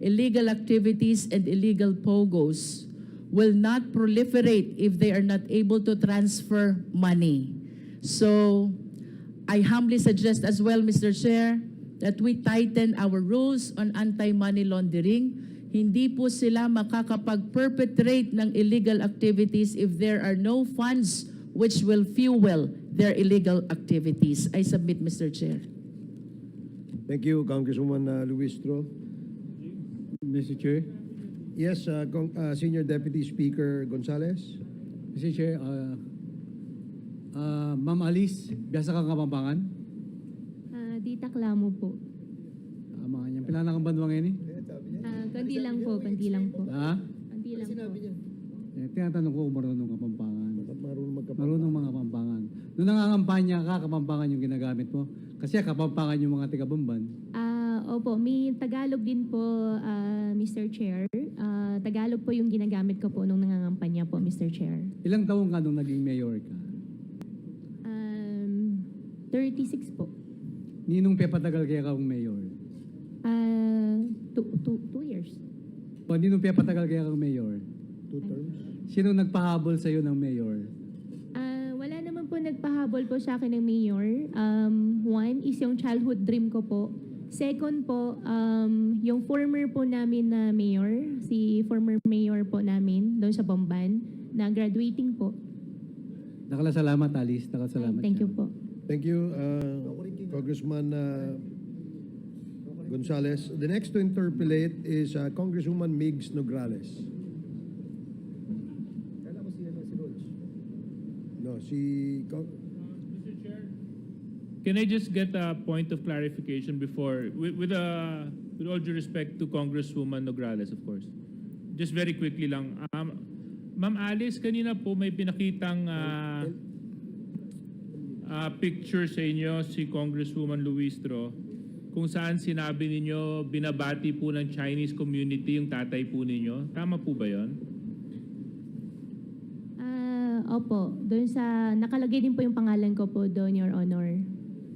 illegal activities and illegal POGOs will not proliferate if they are not able to transfer money. So I humbly suggest as well, Mr. Chair, that we tighten our rules on anti-money laundering. Hindi po sila makakapag-perpetrate ng illegal activities if there are no funds which will fuel their illegal activities. I submit, Mr. Chair. Thank you, Congresswoman Luistro. Mr. Chair, Yes, Senior Deputy Speaker Gonzales. Mr. Chair, Ma'am Alice, biyasa kang Kapampangan? Di taklamo po. Mga niyan, pila na kang banduang yan eh? Konti lang po, konti lang po. Ha? Konti lang po. Tinatanong ko kung marunong Kapampangan. Marunong magkapampangan. Marunong mga Kapampangan. Nung nangangampanya ka, Kapampangan yung ginagamit mo. Kasi Kapampangan yung mga taga-Bamban. Opo, may Tagalog din po, Mr. Chair. Tagalog po yung ginagamit ko po nung nangangampanya po, Mr. Chair. Ilang taong ka nung naging mayor ka? 36 po. Ninong pepatagal kaya kang mayor? 2 years. O ninong pepatagal kaya kang mayor? 2 terms? Sino nagpahabol sa iyo ng mayor? Wala naman po nagpahabol po sa akin ng mayor. One is yung childhood dream ko po. Second po, yung former po namin na mayor, si former mayor po namin doon sa Bamban, na graduating po. Nakasalamat, Alice. Nakasalamat. Thank you po. Thank you, Congressman Gonzales. The next to interpolate is Congresswoman Migs Nograles. No, Mr. Chair, can I just get a point of clarification before, with all due respect to Congresswoman Nograles, of course. Just very quickly lang. Ma'am Alice, kanina po may pinakitang picture sa inyo si Congresswoman Luistro kung saan sinabi ninyo binabati po ng Chinese community yung tatay po ninyo. Tama po ba yon? Opo, doon sa, nakalagay din po yung pangalan ko po doon, Your Honor.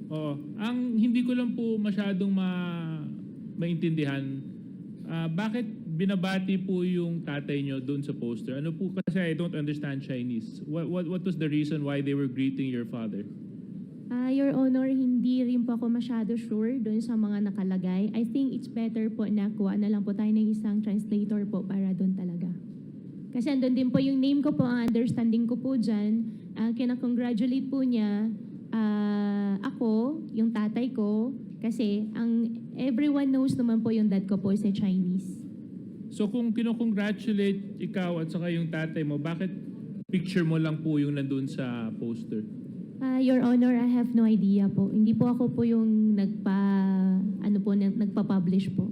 Oo. Ang hindi ko lang po masyadong maintindihan, bakit binabati po yung tatay nyo doon sa poster? Ano po, kasi I don't understand Chinese. What was the reason why they were greeting your father? Your Honor, hindi rin po ako masyado sure doon sa mga nakalagay. I think it's better po na kuha na lang po tayo ng isang translator po para doon talaga. Kasi andun din po yung name ko po, ang understanding ko po dyan. Kinakongratulate po niya ako, yung tatay ko, kasi everyone knows naman po yung dad ko po is a Chinese. So kung kinokongratulate ikaw at saka yung tatay mo, bakit picture mo lang po yung nandun sa poster? Your Honor, I have no idea po. Hindi po ako po yung nagpa-publish po.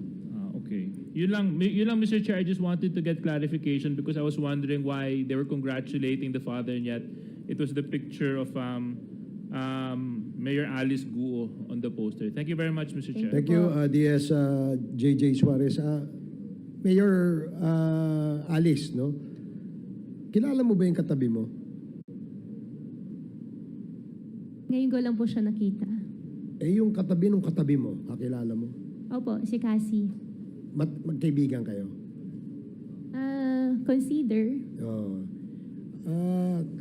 Okay. Yun lang, Mr. Chair, I just wanted to get clarification because I was wondering why they were congratulating the father and yet it was the picture of Mayor Alice Guo on the poster. Thank you very much, Mr. Chair. Thank you, DS JJ Suarez. Mayor Alice, no? Kilala mo ba yung katabi mo? Ngayon ko lang po siya nakita. Yung katabi ng katabi mo, kakilala mo? Opo, si Cassie. Magkaibigan kayo? Consider.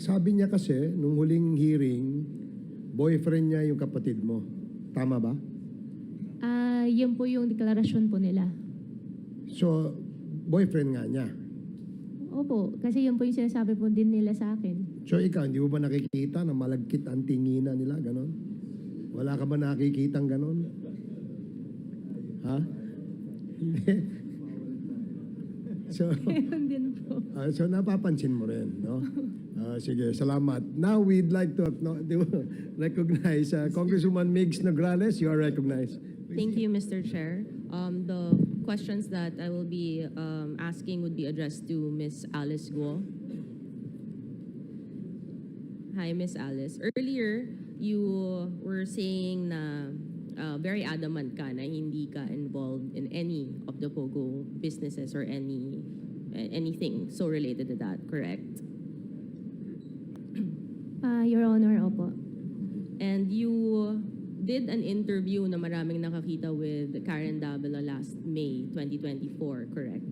Sabi niya kasi, nung huling hearing, boyfriend niya yung kapatid mo. Tama ba? Yun po yung deklarasyon po nila. So, boyfriend nga niya. Opo, kasi yun po yung sinasabi po din nila sa akin. So, ikaw, hindi mo ba nakikita na malagkit ang tinginan nila, ganon? Wala ka ba nakikitang ganon? Ha? So, din po. so napapansin mo rin, no? Sige, salamat. Now we'd like to recognize Congresswoman Migs Nograles. You are recognized. Thank you, Mr. Chair. The questions that I will be asking would be addressed to Ms. Alice Guo. Hi, Ms. Alice. Earlier, you were saying na very adamant ka na hindi ka involved in any of the POGO businesses or anything so related to that, correct? Your Honor, opo. And you did an interview na maraming nakakita with Karen Davila last May 2024, correct?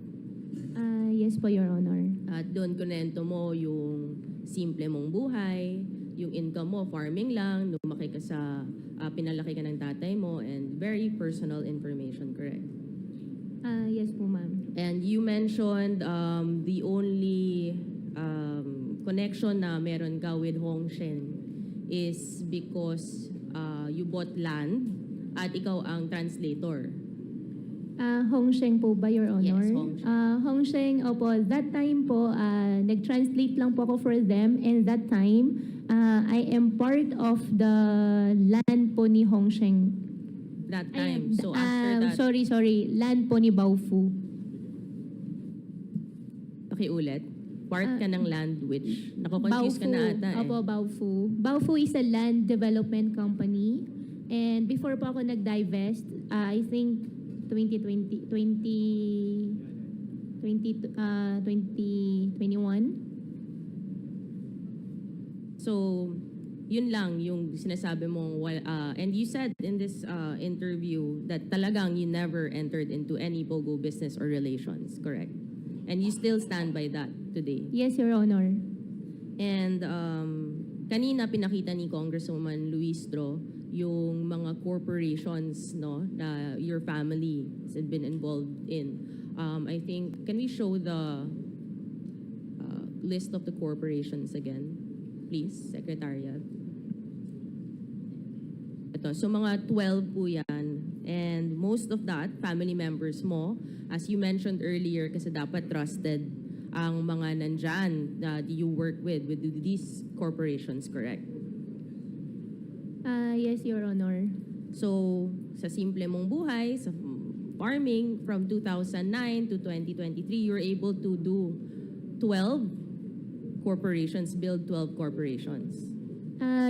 Yes po, Your Honor. At doon kunento mo yung simple mong buhay, yung income mo, farming lang, lumaki ka sa, pinalaki ka ng tatay mo, and very personal information, correct? Yes po, ma'am. And you mentioned the only connection na meron ka with Hongshen is because you bought land at ikaw ang translator. Hongsheng po ba, Your Honor? Yes, Hongsheng. Hongsheng, opo. That time po, nag-translate lang po ako for them. And that time, I am part of the land po ni Hongsheng. That time. So after that, Sorry. Land po ni Baofu. pakiulit. Part ka ng land which, nako-confuse ka na ata eh. Opo, Baofu. Baofu is a land development company. And before po ako nag-divest, I think 2021. So, yun lang yung sinasabi mo, and you said in this interview that talagang you never entered into any POGO business or relations, correct? And you still stand by that today? Yes, Your Honor. And kanina pinakita ni Congresswoman Luistro yung mga corporations, no, na your family has been involved in. I think, can we show the list of the corporations again, please, Secretariat? Ito, so mga 12 po yan. And most of that, family members mo, as you mentioned earlier, kasi dapat trusted ang mga nandyan that you work with these corporations, correct? Yes, Your Honor. So, sa simple mong buhay, sa farming, from 2009 to 2023, you were able to do 12 corporations, build 12 corporations.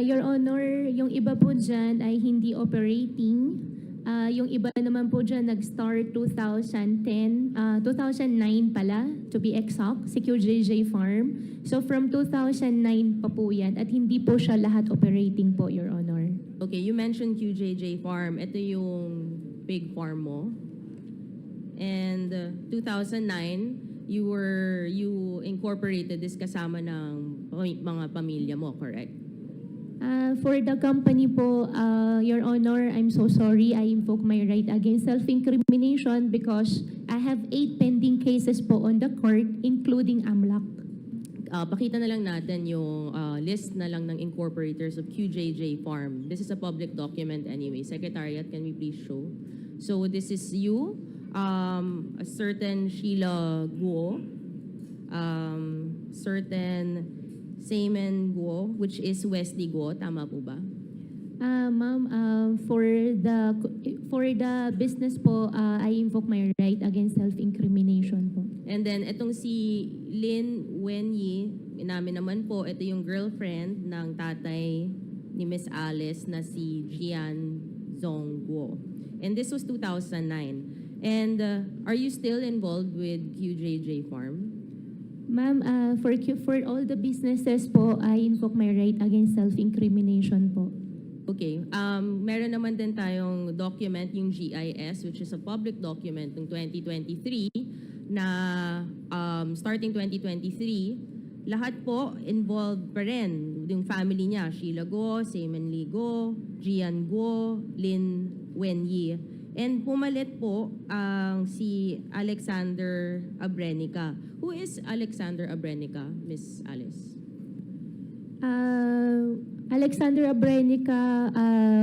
Your Honor, yung iba po dyan ay hindi operating. Yung iba naman po dyan nag-start 2010, 2009 pala, to be exact, si QJJ Farm. So from 2009 pa po yan at hindi po siya lahat operating po, Your Honor. Okay, you mentioned QJJ Farm. Ito yung pig farm mo. And 2009, you incorporated this kasama ng mga pamilya mo, correct? For the company po, Your Honor, I'm so sorry. I invoke my right against self-incrimination because I have 8 pending cases po on the court, including AMLAC. Pakita na lang natin yung list na lang ng incorporators of QJJ Farm. This is a public document anyway. Secretariat, can we please show? So this is you, a certain Sheila Guo, certain Seaman Guo, which is Wesley Guo. Tama po ba? Ma'am, for the business po, I invoke my right against self-incrimination po. And then, itong si Lin Wenyi, namin naman po, ito yung girlfriend ng tatay ni Miss Alice na si Jian Zong Guo. And this was 2009. And are you still involved with QJJ Farm? Ma'am, for all the businesses po, I invoke my right against self-incrimination po. Okay. Meron naman din tayong document, yung GIS, which is a public document ng 2023 na starting 2023, lahat po involved pa rin. Yung family niya, Sheila Guo, Seaman Lee Guo, Jian Guo, Lin Wenyi. And pumalit po ang si Alexander Abrenica. Who is Alexander Abrenica, Miss Alice? Alexander Abrenica,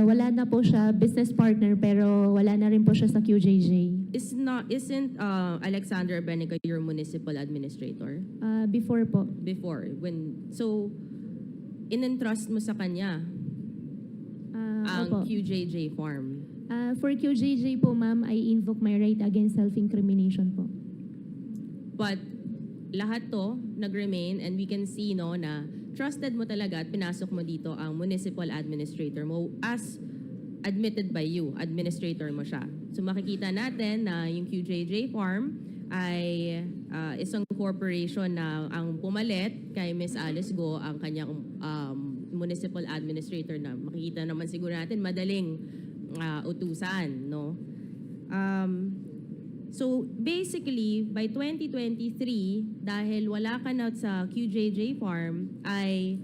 wala na po siya, business partner, pero wala na rin po siya sa QJJ. Isn't Alexander Abrenica your municipal administrator? Before po. Before. So, in-entrust mo sa kanya ang Opo. QJJ Farm. For QJJ po, ma'am, I invoke my right against self-incrimination po. But lahat to nag-remain and we can see no na trusted mo talaga at pinasok mo dito ang municipal administrator mo as admitted by you, administrator mo siya. So makikita natin na yung QJJ Farm ay isang corporation na ang pumalit kay Miss Alice Guo ang kanyang municipal administrator na makikita naman siguro natin madaling utusan, no? So basically, by 2023, dahil wala ka na sa QJJ Farm, ay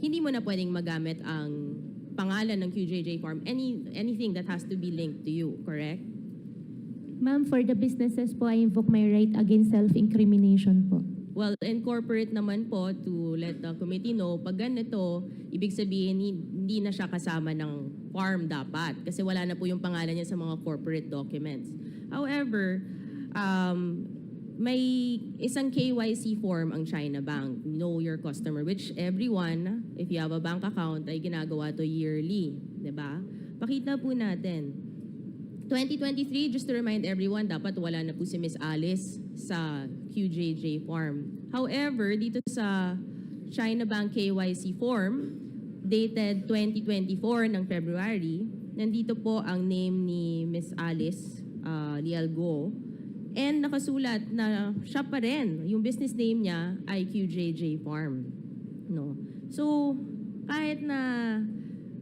hindi mo na pwedeng magamit ang pangalan ng QJJ Farm, anything that has to be linked to you, correct? Ma'am, for the businesses po, I invoke my right against self-incrimination po. Well, incorporate naman po to let the committee know, pag ganito, ibig sabihin hindi na siya kasama ng farm dapat kasi wala na po yung pangalan niya sa mga corporate documents. However, may isang KYC form ang China Bank, Know Your Customer, which everyone, if you have a bank account, ay ginagawa to yearly. Diba? Pakita po natin. 2023, just to remind everyone, dapat wala na po si Miss Alice sa QJJ Farm. However, dito sa China Bank KYC form, dated 2024 ng February, nandito po ang name ni Miss Alice Guo. And nakasulat na siya pa rin, yung business name niya ay QJJ Farm. No? So, kahit na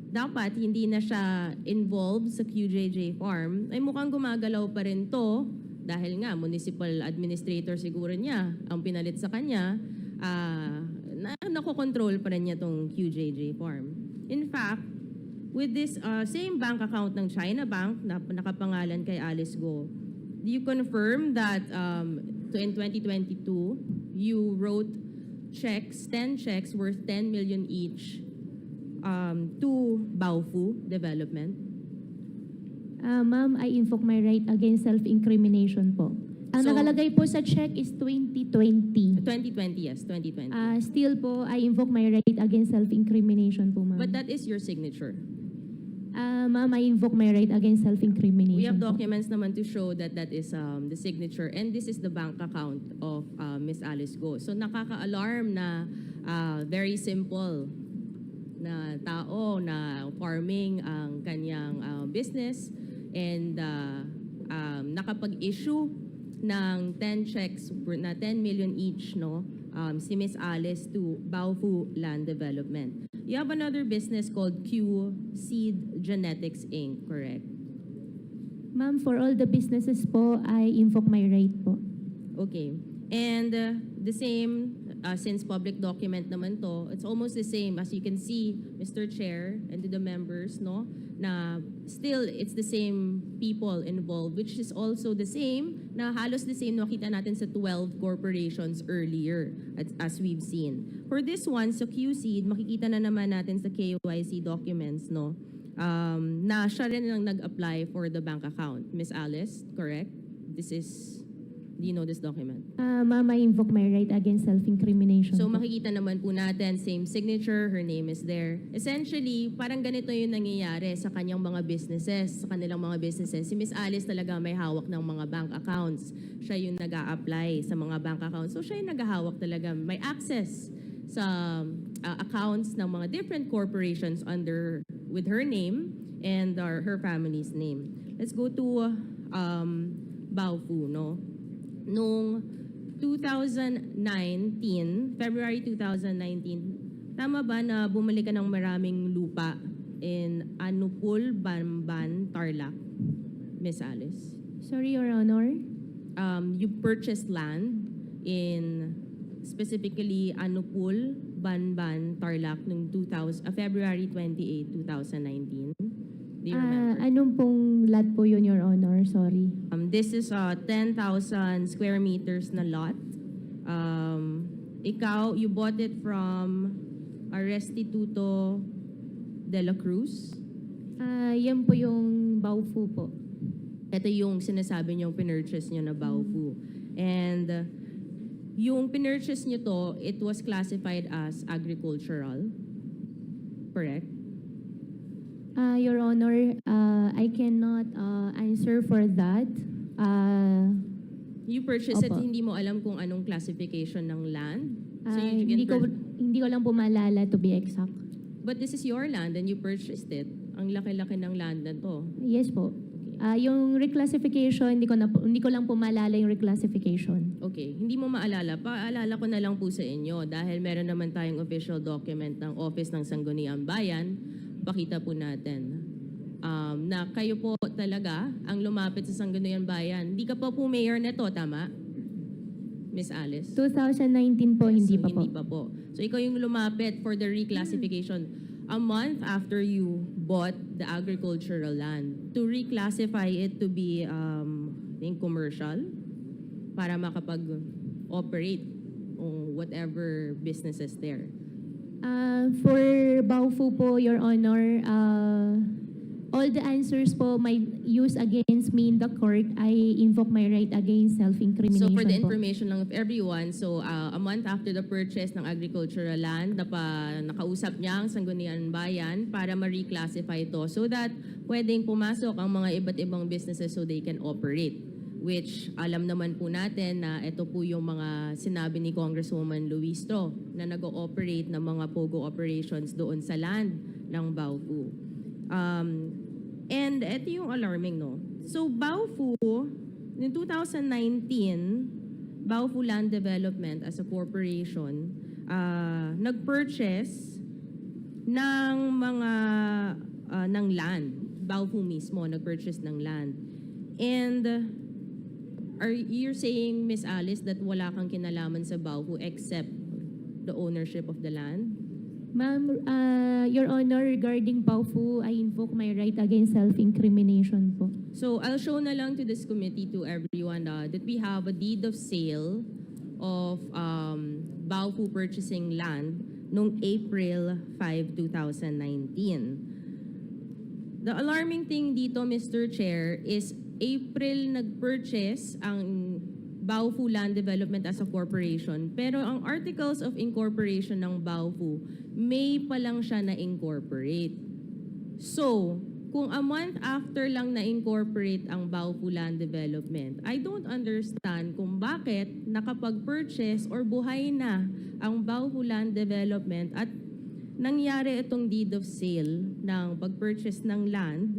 dapat hindi na siya involved sa QJJ farm, ay mukhang gumagalaw pa rin to dahil nga municipal administrator siguro niya ang pinalit sa kanya, nakokontrol pa rin niya tong QJJ farm. In fact, with this same bank account ng China Bank na nakapangalan kay Alice Guo, do you confirm that in 2022, you wrote checks, 10 checks worth 10 million each to Baofu Development? Ma'am, I invoke my right against self-incrimination po. Ang So- nakalagay po sa check is 2020. 2020, yes, 2020. Still po, I invoke my right against self-incrimination po, ma'am. But that is your signature. Ma'am, I invoke my right against self-incrimination We have po. documents naman to show that that is the signature, and this is the bank account of Miss Alice Guo. So nakaka-alarm na very simple na tao na farming ang kanyang business, and nakapag-issue ng 10 checks na 10 million each, no, si Miss Alice to Baofu Land Development. You have another business called Q Seed Genetics Inc., correct? Ma'am, for all the businesses po, I invoke my right po. Okay. And the same, since public document naman to, it's almost the same. As you can see, Mr. Chair, and to the members, no, na still, it's the same people involved, which is also the same, na halos the same nakita natin sa 12 corporations earlier, as we've seen. For this one, sa QSeed, makikita na naman natin sa KYC documents, no, na siya rin ang nag-apply for the bank account. Miss Alice, correct? This is, do you know this document? Ma'am, I invoke my right against self-incrimination So po. makikita naman po natin, same signature, her name is there. Essentially, parang ganito yung nangyayari sa kanyang mga businesses, sa kanilang mga businesses. Si Miss Alice talaga may hawak ng mga bank accounts. Siya yung nag-a-apply sa mga bank accounts. So siya yung nag-hawak talaga, may access sa accounts ng mga different corporations under, with her name and her family's name. Let's go to Baofu, no? Noong 2019, February 2019, tama ba na bumalik ka ng maraming lupa in Anupul, Bamban, Tarlac, Miss Alice? Sorry, Your Honor. You purchased land in specifically Anupul, Banban, Tarlac noong February 28, 2019. Do you remember? Anong pong lot po yun, Your Honor? Sorry. This is a 10,000 square meters na lot. Ikaw, you bought it from Restituto de la Cruz. Yan po yung Baofu po. Ito yung sinasabi niyong pinurchase niyo na Baofu. And yung pinurchase niyo to, it was classified as agricultural. Correct? Your Honor, I cannot answer for that. You purchased it, Opo. hindi mo alam kung anong classification ng land. So you Hindi can ko lang po maalala to be exact. But this is your land and you purchased it. Ang laki-laki ng land na to. Yes po. Yung reclassification, hindi ko lang po maalala yung reclassification. Okay, hindi mo maalala. Paalala ko na lang po sa inyo dahil meron naman tayong official document ng Office ng Sangguniang Bayan. Pakita po natin na kayo po talaga ang lumapit sa Sangguniang Bayan. Hindi ka pa po mayor nito, tama? Miss Alice? 2019 po, Yes, hindi so pa po. Hindi pa po. So ikaw yung lumapit for the reclassification a month after you bought the agricultural land to reclassify it to be in commercial para makapag-operate on whatever businesses there. For Baofu po, Your Honor, all the answers po may use against me in the court, I invoke my right against self-incrimination So for the po. information lang of everyone, so a month after the purchase ng agricultural land, nakausap niya ang Sangguniang Bayan para ma-reclassify ito so that pwedeng pumasok ang mga iba't ibang businesses so they can operate. Which alam naman po natin na ito po yung mga sinabi ni Congresswoman Luistro na nag-ooperate ng mga POGO operations doon sa land ng Baofu. And ito yung alarming, no? So Baofu, in 2019, Baofu Land Development as a corporation, nag-purchase ng mga ng land. Baofu mismo nag-purchase ng land. And you're saying, Miss Alice, that wala kang kinalaman sa Baofu except the ownership of the land? Ma'am, Your Honor, regarding Baofu, I invoke my right against self-incrimination po. So I'll show na lang to this committee, to everyone, that we have a deed of sale of Baofu purchasing land noong April 5, 2019. The alarming thing dito, Mr. Chair, is April nag-purchase ang Baofu Land Development as a corporation, pero ang articles of incorporation ng Baofu, May pa lang siya na-incorporate. So, kung a month after lang na-incorporate ang Baofu Land Development, I don't understand kung bakit nakapag-purchase or buhay na ang Baofu Land Development at nangyari itong deed of sale ng pag-purchase ng land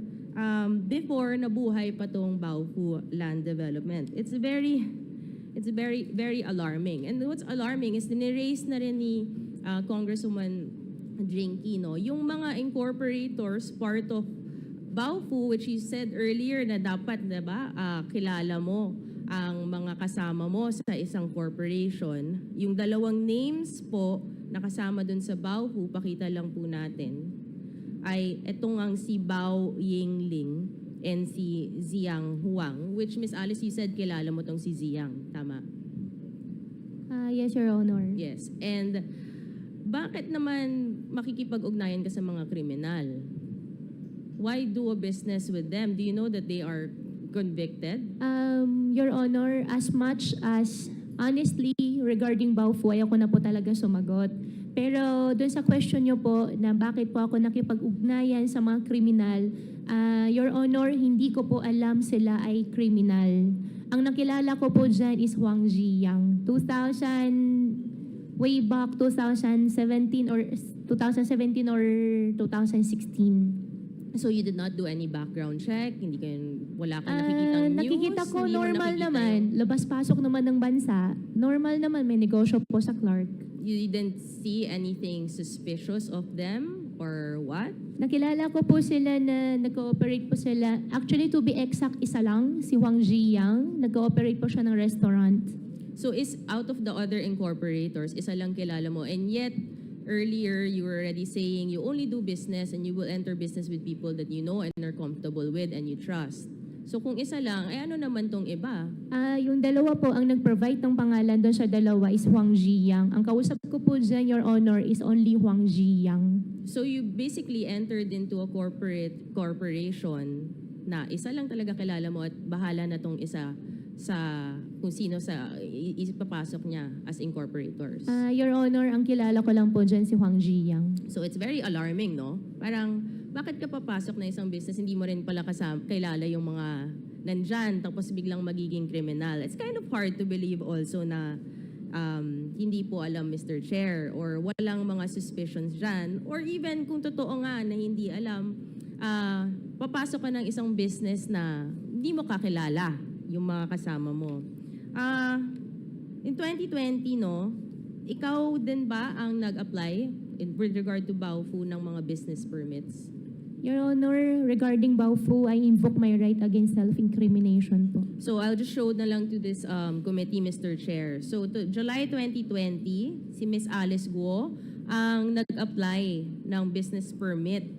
before nabuhay pa tong Baofu Land Development. It's very alarming. And what's alarming is nire-raise na rin ni Congresswoman Jinky, no, yung mga incorporators part of Baofu, which you said earlier na dapat, diba, kilala mo ang mga kasama mo sa isang corporation. Yung dalawang names po na kasama dun sa Baofu, pakita lang po natin, ay etong ang si Bao Yingling and si Ziyang Huang, which Miss Alice, you said kilala mo tong si Ziyang, tama? Yes, Your Honor. Yes. And bakit naman makikipag-ugnayan ka sa mga kriminal? Why do a business with them? Do you know that they are convicted? Your Honor, as much as honestly regarding Baofu, ayoko na po talaga sumagot. Pero doon sa question nyo po na bakit po ako nakipag-ugnayan sa mga kriminal, Your Honor, hindi ko po alam sila ay kriminal. Ang nakilala ko po dyan is Huang Ziyang. Way back 2017 or 2016. So you did not do any background check? Wala kang nakikitang news? Nakikita ko Hindi mo normal nakikita naman. Labas-pasok naman ng bansa. Normal naman, may negosyo po sa Clark. You didn't see anything suspicious of them or what? Nakilala ko po sila na nag-cooperate po sila. Actually, to be exact, isa lang, si Huang Ziyang. Nag-cooperate po siya ng restaurant. So is out of the other incorporators, isa lang kilala mo, and yet earlier you were already saying you only do business and you will enter business with people that you know and are comfortable with and you trust. So kung isa lang, ay ano naman tong iba? Yung dalawa po, ang nag-provide ng pangalan doon sa dalawa is Huang Ziyang. Ang kausap ko po dyan, Your Honor, is only Huang Ziyang. So you basically entered into a corporation na isa lang talaga kilala mo at bahala na tong isa sa kung sino sa ipapasok niya as incorporators. Your Honor, ang kilala ko lang po dyan si Huang Ziyang. So it's very alarming, no? Parang, bakit ka papasok na isang business, hindi mo rin pala kilala yung mga nandyan, tapos biglang magiging kriminal. It's kind of hard to believe also na hindi po alam, Mr. Chair, or walang mga suspicions dyan, or even kung totoo nga na hindi alam, papasok ka ng isang business na hindi mo kakilala yung mga kasama mo. In 2020, no, ikaw din ba ang nag-apply with regard to Baofu ng mga business permits? Your Honor, regarding Baofu, I invoke my right against self-incrimination po. So I'll just show na lang to this committee, Mr. Chair. So to July 2020, si Miss Alice Guo ang nag-apply ng business permit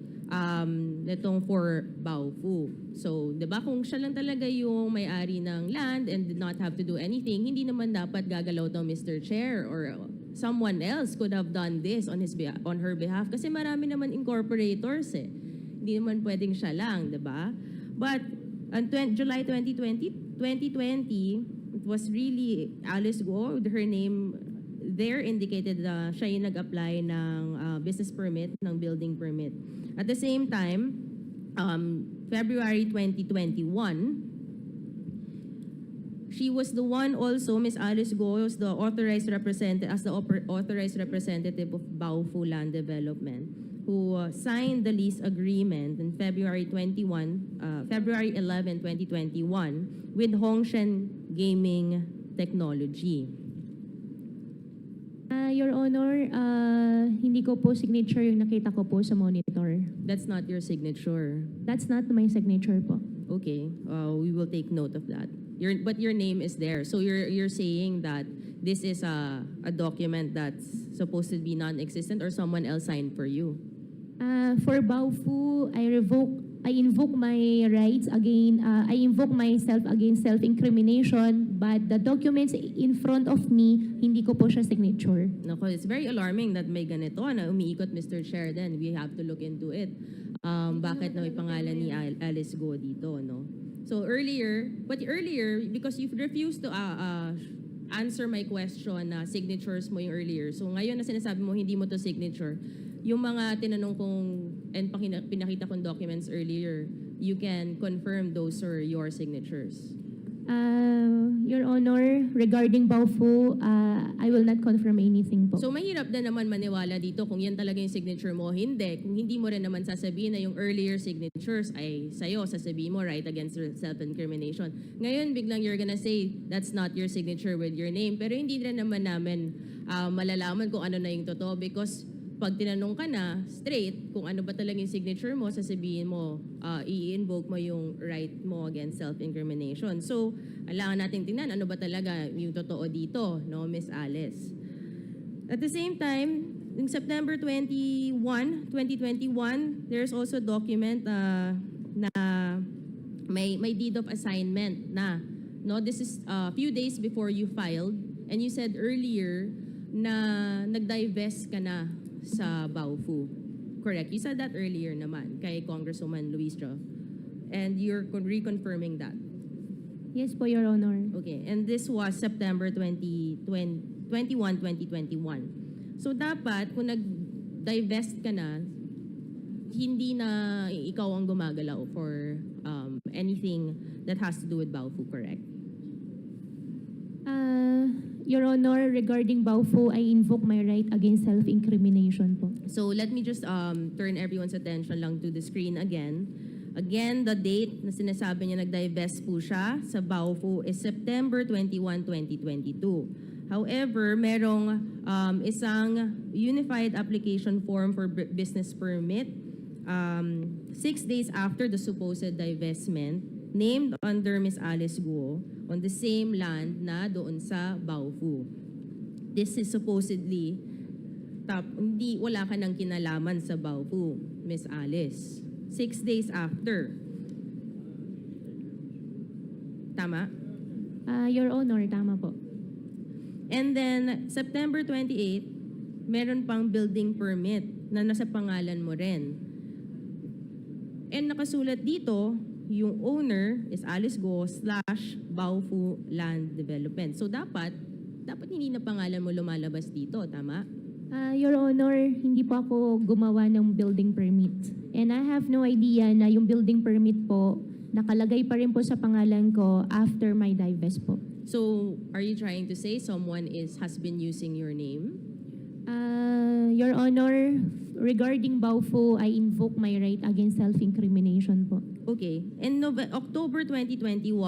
netong for Baofu. So, 'di ba, kung siya lang talaga yung may-ari ng land and did not have to do anything, hindi naman dapat gagalaw daw, Mr. Chair, or someone else could have done this on her behalf kasi marami naman incorporators eh. Hindi naman pwedeng siya lang, 'di ba? But on July 2020, it was really Alice Guo, her name there indicated siya yung nag-apply ng business permit, ng building permit. At the same time, February 2021, she was the one also, Miss Alice Guo, was the authorized representative of Baofu Land Development, who signed the lease agreement in February 11, 2021 with Hongshen Gaming Technology. Your Honor, hindi ko po signature yung nakita ko po sa monitor. That's not your signature. That's not my signature po. Okay, we will take note of that. But your name is there. So you're saying that this is a document that's supposed to be non-existent or someone else signed for you? For Baofu, I invoke my rights again. I invoke myself against self-incrimination, but the documents in front of me, hindi ko po siya signature. Nako, it's very alarming that may ganito na umiikot, Mr. Chair. Then we have to look into it. Bakit na may pangalan ni Alice Guo dito, no? So earlier, because you've refused to answer my question na signatures mo yung earlier. So ngayon na sinasabi mo hindi mo to signature, yung mga tinanong kong and pinakita kong documents earlier, you can confirm those are your signatures. Your Honor, regarding Baofu, I will not confirm anything po. So mahirap na naman maniwala dito kung yan talaga yung signature mo. Hindi. Kung hindi mo rin naman sasabihin na yung earlier signatures ay sa'yo, sasabihin mo right against self-incrimination. Ngayon, biglang you're gonna say that's not your signature with your name. Pero hindi rin naman namin malalaman kung ano na yung totoo because pag tinanong ka na straight kung ano ba talaga yung signature mo, sasabihin mo, i-invoke mo yung right mo against self-incrimination. So, kailangan natin tingnan ano ba talaga yung totoo dito, no, Miss Alice. At the same time, in September 21, 2021, there's also a document na may deed of assignment na, no, this is a few days before you filed, and you said earlier na nag-divest ka na sa Baofu. Correct. You said that earlier naman kay Congresswoman Luistro. And you're reconfirming that. Yes po, Your Honor. Okay. And this was September 2021. So dapat, kung nag-divest ka na, hindi na ikaw ang gumagalaw for anything that has to do with Baofu, correct? Your Honor, regarding Baofu, I invoke my right against self-incrimination po. So let me just turn everyone's attention lang to the screen again. Again, the date na sinasabi niya nag-divest po siya sa Baofu is September 21, 2022. However, merong isang unified application form for business permit 6 days after the supposed divestment named under Ms. Alice Guo on the same land na doon sa Baofu. This is supposedly wala ka nang kinalaman sa Baofu, Ms. Alice. 6 days after. Tama? Your Honor, tama po. And then, September 28, meron pang building permit na nasa pangalan mo rin. And nakasulat dito, yung owner is Alice Guo / Baofu Land Development. So dapat hindi na pangalan mo lumalabas dito, tama? Your Honor, hindi po ako gumawa ng building permit. And I have no idea na yung building permit po, nakalagay pa rin po sa pangalan ko after my divest po. So, are you trying to say someone has been using your name? Your Honor, regarding Baofu, I invoke my right against self-incrimination po. Okay. In October 2021,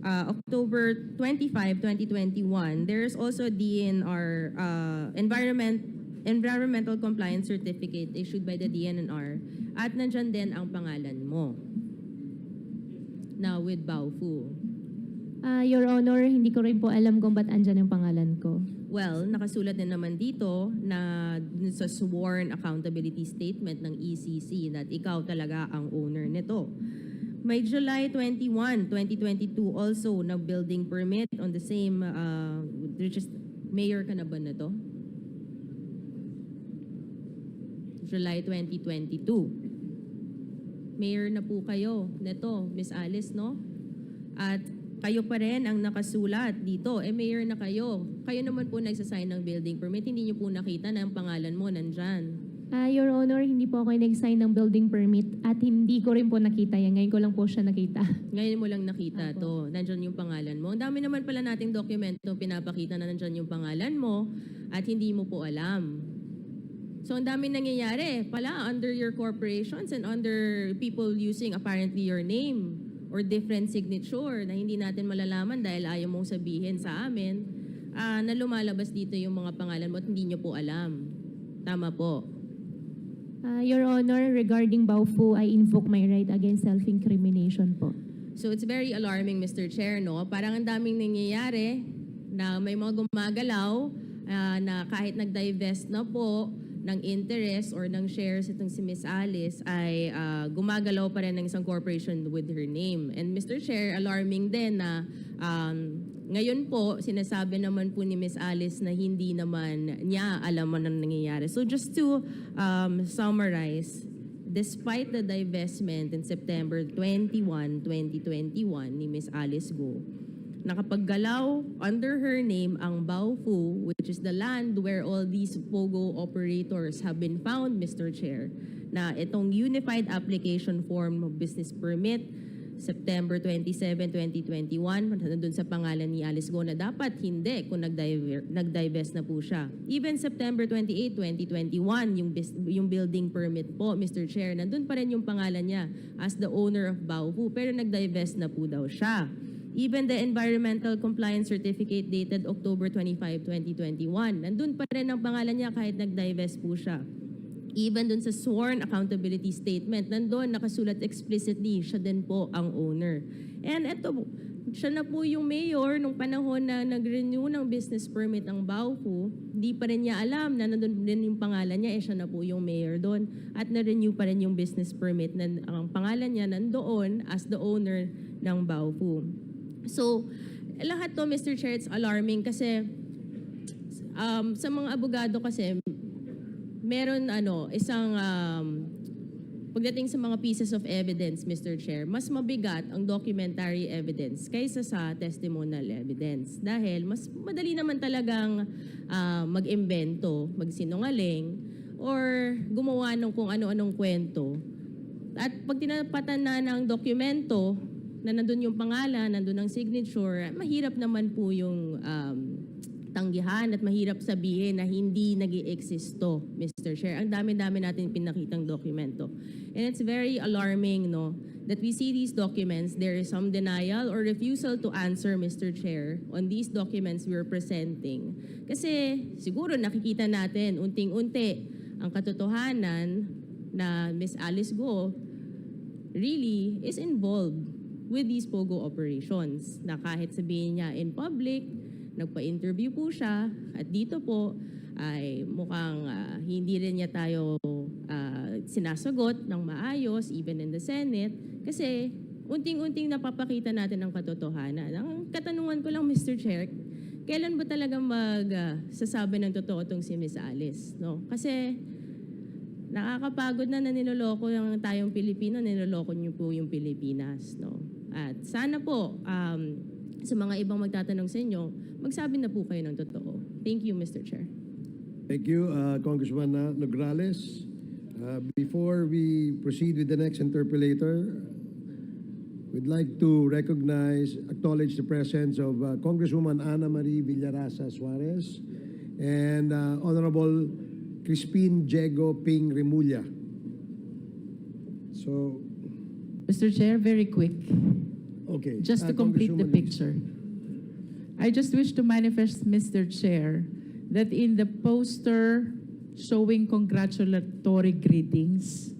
October 25, 2021, there's also a DNR Environmental Compliance Certificate issued by the DNR at nandyan din ang pangalan mo. Now with Baofu. Your Honor, hindi ko rin po alam kung ba't andyan yung pangalan ko. Well, nakasulat din naman dito na sa sworn accountability statement ng ECC that ikaw talaga ang owner nito. May July 21, 2022 also na building permit on the same, mayor ka na ba na to? July 2022. Mayor na po kayo nito, Miss Alice, no? At kayo pa rin ang nakasulat dito. Mayor na kayo. Kayo naman po nagsasign ng building permit. Hindi niyo po nakita na ang pangalan mo nandyan. Your Honor, hindi po ako nag-sign ng building permit at hindi ko rin po nakita yan. Ngayon ko lang po siya nakita. Ngayon mo lang nakita to. Nandyan yung pangalan mo. Ang dami naman pala nating dokumento pinapakita na nandyan yung pangalan mo at hindi mo po alam. So ang dami nangyayari pala under your corporations and under people using apparently your name or different signature na hindi natin malalaman dahil ayaw mong sabihin sa amin. na lumalabas dito yung mga pangalan mo at hindi nyo po alam. Tama po. Your Honor, regarding Baofu, I invoke my right against self-incrimination po. So it's very alarming, Mr. Chair, no? Parang ang daming nangyayari na may mga gumagalaw na kahit nag-divest na po ng interest or ng shares itong si Miss Alice ay gumagalaw pa rin ng isang corporation with her name. And Mr. Chair, alarming din na ngayon po, sinasabi naman po ni Miss Alice na hindi naman niya alam ang nangyayari. So just to summarize, despite the divestment in September 21, 2021 ni Miss Alice Guo, nakapaggalaw under her name ang Baofu, which is the land where all these POGO operators have been found, Mr. Chair, na itong Unified Application Form of Business Permit, September 27, 2021, nandun sa pangalan ni Alice Guo na dapat hindi kung nag-divest na po siya. Even September 28, 2021, yung building permit po, Mr. Chair, nandun pa rin yung pangalan niya as the owner of Baofu, pero nag-divest na po daw siya. Even the environmental compliance certificate dated October 25, 2021, nandun pa rin ang pangalan niya kahit nag-divest po siya. Even dun sa sworn accountability statement, nandun nakasulat explicitly, siya din po ang owner. And eto, siya na po yung mayor nung panahon na nag-renew ng business permit ang Baofu, di pa rin niya alam na nandun din yung pangalan niya, siya na po yung mayor doon. At na-renew pa rin yung business permit na ang pangalan niya nandoon as the owner ng Baofu. So, lahat to, Mr. Chair, it's alarming kasi sa mga abogado kasi, meron isang pagdating sa mga pieces of evidence, Mr. Chair, mas mabigat ang documentary evidence kaysa sa testimonial evidence. Dahil mas madali naman talagang mag-imbento, magsinungaling, or gumawa ng kung ano-anong kwento. At pag tinapatan na ng dokumento na nandun yung pangalan, nandun ang signature, mahirap naman po yung tanggihan at mahirap sabihin na hindi nag-i-existo, Mr. Chair. Ang dami-dami natin pinakitang dokumento. And it's very alarming, no, that we see these documents, there is some denial or refusal to answer, Mr. Chair, on these documents we're presenting. Kasi siguro nakikita natin unting-unti ang katotohanan na Miss Alice Guo really is involved with these POGO operations na kahit sabihin niya in public, nagpa-interview po siya at dito po ay mukhang hindi rin niya tayo sinasagot ng maayos even in the Senate kasi unting-unting napapakita natin ang katotohanan. Ang katanungan ko lang, Mr. Chair, kailan ba talaga magsasabi ng totoo itong si Miss Alice? No? Kasi nakakapagod na niloloko yung tayong Pilipino, niloloko niyo po yung Pilipinas. No? At sana po, sa mga ibang magtatanong sa inyo, magsabi na po kayo ng totoo. Thank you, Mr. Chair. Thank you, Congressman Nograles. Before we proceed with the next interpellator, we'd like to acknowledge the presence of Congresswoman Ana Marie Villarasa Suarez and Honorable Crispin Diego Ping Remulla. So, Mr. Chair, very quick. okay. Just to complete the Congresswoman, picture. I just wish to manifest, Mr. Chair, that in the poster showing congratulatory greetings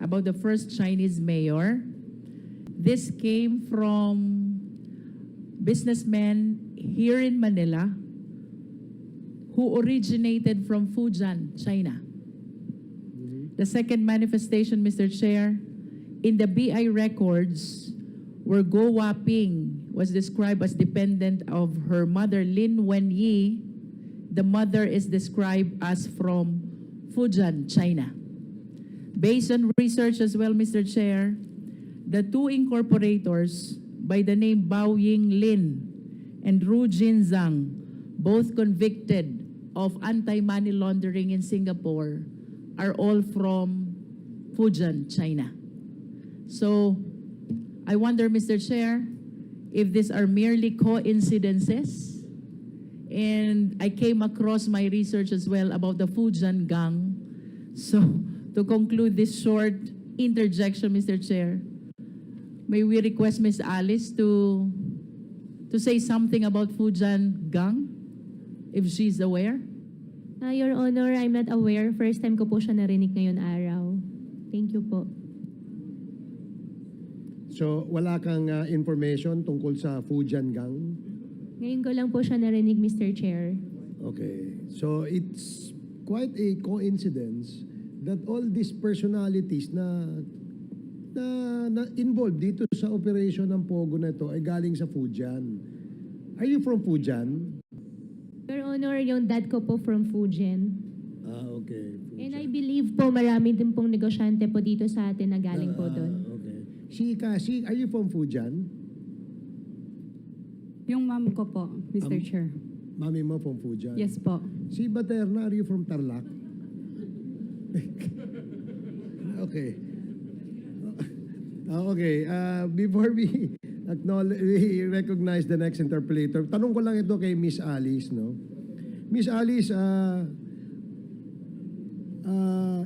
about the first Chinese mayor, this came from businessmen here in Manila who originated from Fujian, China. The second manifestation, Mr. Chair, in the BI records, where Go Waping was described as dependent of her mother, Lin Wenyi, the mother is described as from Fujian, China. Based on research as well, Mr. Chair, the two incorporators by the name Bao Ying Lin and Ru Jin Zhang, both convicted of anti-money laundering in Singapore, are all from Fujian, China. So, I wonder, Mr. Chair, if these are merely coincidences. And I came across my research as well about the Fujian gang. So, to conclude this short interjection, Mr. Chair, may we request Ms. Alice to say something about Fujian gang? if she's aware? Your Honor, I'm not aware. First time ko po siya narinig ngayon araw. Thank you po. So, wala kang information tungkol sa Fujian Gang? Ngayon ko lang po siya narinig, Mr. Chair. Okay. So, it's quite a coincidence that all these personalities na involved dito sa operation ng POGO na ito ay galing sa Fujian. Are you from Fujian? Your Honor, yung dad ko po from Fujian. Okay. And I believe po marami din pong negosyante po dito sa atin na galing po doon. Okay. Si Cassie, are you from Fujian? Yung mom ko po, Mr. Chair. Mami mo from Fujian? Yes po. Si Baterna, are you from Tarlac? Okay. Okay. Before we we recognize the next interpolator, tanong ko lang ito kay Miss Alice, no? Miss Alice,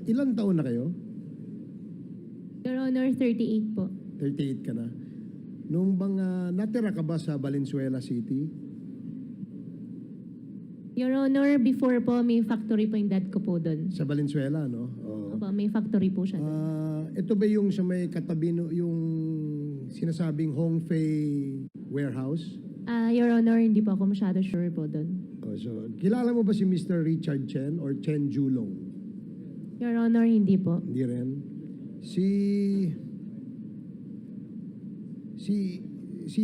ilang taon na kayo? Your Honor, 38 po. 38 ka na. Nung bang natira ka ba sa Valenzuela City? Your Honor, before po, may factory po yung dad ko po doon. Sa Valenzuela, no? Oo. Opo, may factory po siya doon. Ito ba yung sa may katabi yung sinasabing Hongfei warehouse? Your Honor, hindi po ako masyado sure po doon. So, kilala mo ba si Mr. Richard Chen or Chen Julong? Your Honor, hindi po. Hindi rin. Si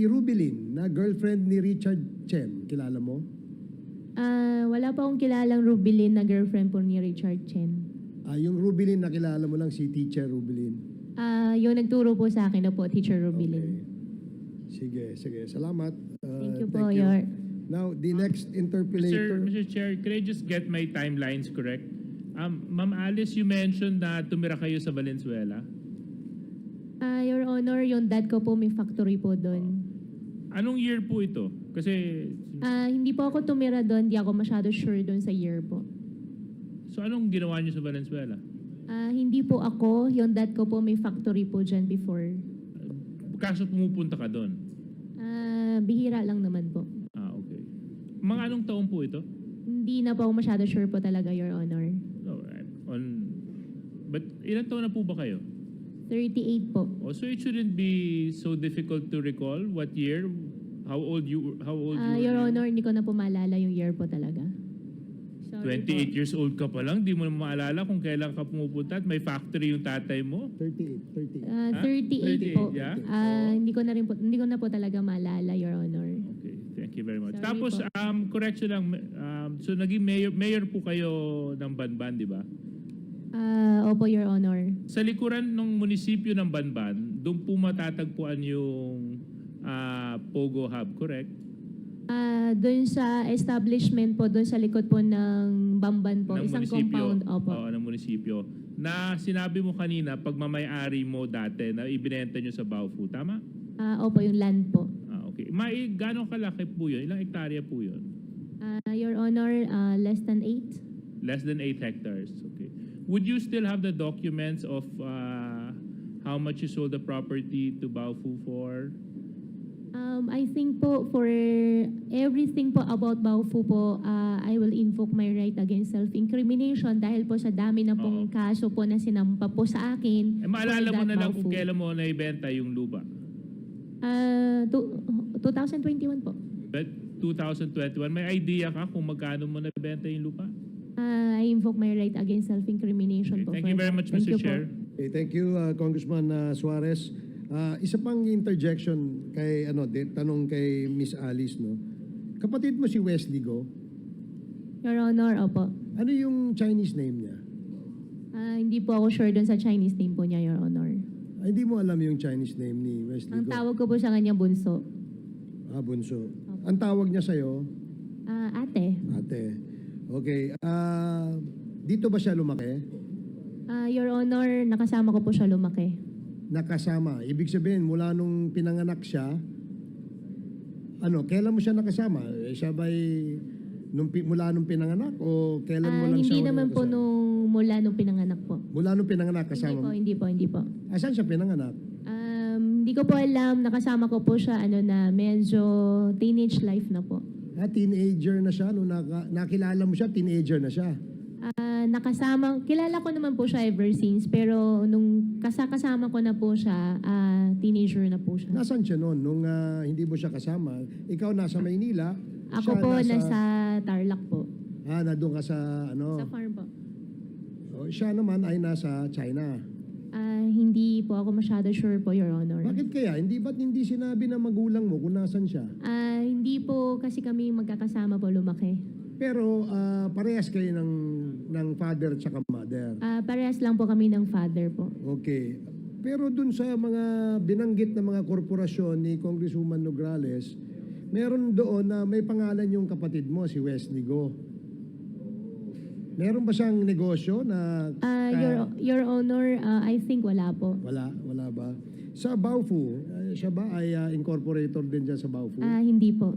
Rubilin, na girlfriend ni Richard Chen, kilala mo? Wala pa akong kilalang Rubilin na girlfriend po ni Richard Chen. Yung Rubilin na kilala mo lang si Teacher Rubilin. Yung nagturo po sa akin na po, Teacher Rubilin. Okay. Sige. Salamat. Thank you po, Your... Now, the next interpolator. Mr. Chair, could I just get my timelines correct? Ma'am Alice, you mentioned na tumira kayo sa Valenzuela. Your Honor, yung dad ko po may factory po doon. Anong year po ito? Kasi... Hindi po ako tumira doon, hindi ako masyado sure doon sa year po. So anong ginawa niyo sa Valenzuela? Hindi po ako, yung dad ko po may factory po dyan before. Kaso pumupunta ka doon? Bihira lang naman po. Okay. Mga anong taon po ito? Hindi na po ako masyado sure po talaga, Your Honor. Alright. But ilang taon na po ba kayo? 38 po. So it shouldn't be so difficult to recall what year, how old you were? Your Honor, hindi ko na po maalala yung year po talaga. Sorry 28 years old ka pa lang, di mo na maalala kung kailan ka pumupunta at may factory yung tatay mo? 38. 38 po. Yeah? Hindi ko na po talaga maalala, Your Honor. Okay, thank you very much. Sorry Tapos, po. correction lang, so naging mayor po kayo ng Banban, di ba? Opo, Your Honor. Sa likuran ng munisipyo ng Banban, doon po matatagpuan yung POGO Hub, correct? Doon sa establishment po, doon sa likod po ng Bamban po, Ng isang munisipyo. compound. Opo. Oo, ng munisipyo. Na sinabi mo kanina, pagmamayari mo dati na ibinenta nyo sa Baofu, tama? Opo, yung land po. Okay. Gano'ng kalaki po yun? Ilang hektarya po yun? Your Honor, less than 8. Less than 8 hectares. Okay. Would you still have the documents of how much you sold the property to Baofu for? I think po for everything po about Baofu po, I will invoke my right against self-incrimination dahil po sa dami na pong kaso po na sinampa po sa akin. Maalala for mo that na lang Baofu. kung kailan mo naibenta yung lupa. 2021 po. But 2021, may idea ka kung magkano mo nabenta yung lupa? I invoke my right against self-incrimination po. Thank for you very that. much, Thank Mr. you po. Chair. Okay, thank you, Congressman Suarez. Isa pang interjection kay tanong kay Miss Alice, no. Kapatid mo si Wesley Guo. Your Honor, opo. Ano yung Chinese name niya? Hindi po ako sure dun sa Chinese name po niya, Your Honor. Hindi mo alam yung Chinese name ni Wesley Ang Guo. tawag ko po sa kanya bunso. Bunso. Ang tawag niya sa'yo? Ate. Ate. Okay. Dito ba siya lumaki? Your Honor, nakasama ko po siya lumaki. Nakasama. Ibig sabihin, mula nung pinanganak siya, kailan mo siya nakasama? Siya ba'y mula nung pinanganak o kailan mo lang Hindi siya naman po nakasama? mula nung pinanganak po. Mula nung pinanganak kasama mo? Hindi po. Saan siya pinanganak? Hindi ko po alam, nakasama ko po siya, medyo teenage life na po. Teenager na siya. Nung nakilala mo siya, teenager na siya. Kilala ko naman po siya ever since, pero nung kasama ko na po siya, teenager na po siya. Nasaan siya noon? Nung hindi mo siya kasama, ikaw nasa Maynila. Ako siya po nasa Tarlac po. Nandun ka sa ano? Sa farm po. Siya naman ay nasa China. Hindi po ako masyado sure po, Your Honor. Bakit kaya? Ba't hindi sinabi ng magulang mo kung nasan siya? Hindi po kasi kami magkakasama po lumaki. Pero parehas kayo ng father at saka mother. Parehas lang po kami ng father po. Okay. Pero dun sa mga binanggit na mga korporasyon ni Congresswoman Nograles, meron doon na may pangalan yung kapatid mo, si Wesley Guo. Meron ba siyang negosyo na... Your Honor, I think wala po. Wala ba? Sa Baofu, siya ba ay incorporator din dyan sa Baofu? Hindi po.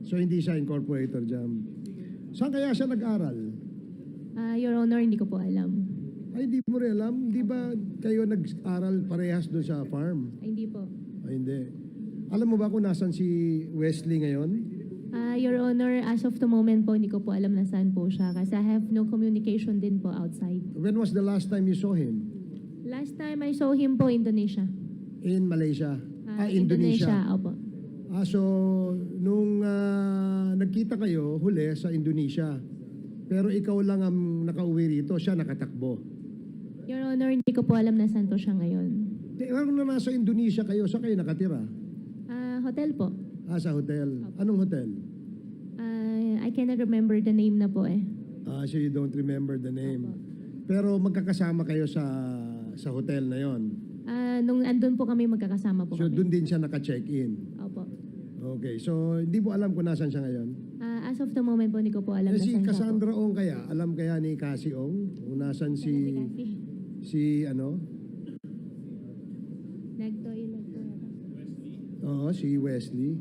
So hindi siya incorporator dyan. Saan kaya siya nag-aral? Your Honor, hindi ko po alam. Ay, hindi mo rin alam? Hindi ba kayo nag-aral parehas doon sa farm? Hindi po. Ay, hindi. Alam mo ba kung nasan si Wesley ngayon? Your Honor, as of the moment po, hindi ko po alam na saan po siya kasi I have no communication din po outside. When was the last time you saw him? Last time I saw him po, Indonesia. In Malaysia? Indonesia, opo. So, nung nagkita kayo huli sa Indonesia, pero ikaw lang ang nakauwi rito, siya nakatakbo. Your Honor, hindi ko po alam na saan po siya ngayon. Ano na nasa Indonesia kayo, saan kayo nakatira? Hotel po. Sa hotel. Anong hotel? I cannot remember the name na po eh. So you don't remember the name. Opo. Pero magkakasama kayo sa hotel na yon. Nung andun po kami, magkakasama po So kami. doon din siya naka-check-in. Opo. Okay, so hindi mo alam kung nasan siya ngayon? As of the moment po, hindi ko po alam na Si saan siya po. Cassandra Ong kaya, alam kaya ni Cassie Ong kung nasan si ano? Nag-toilet po yata. Oo, si Wesley.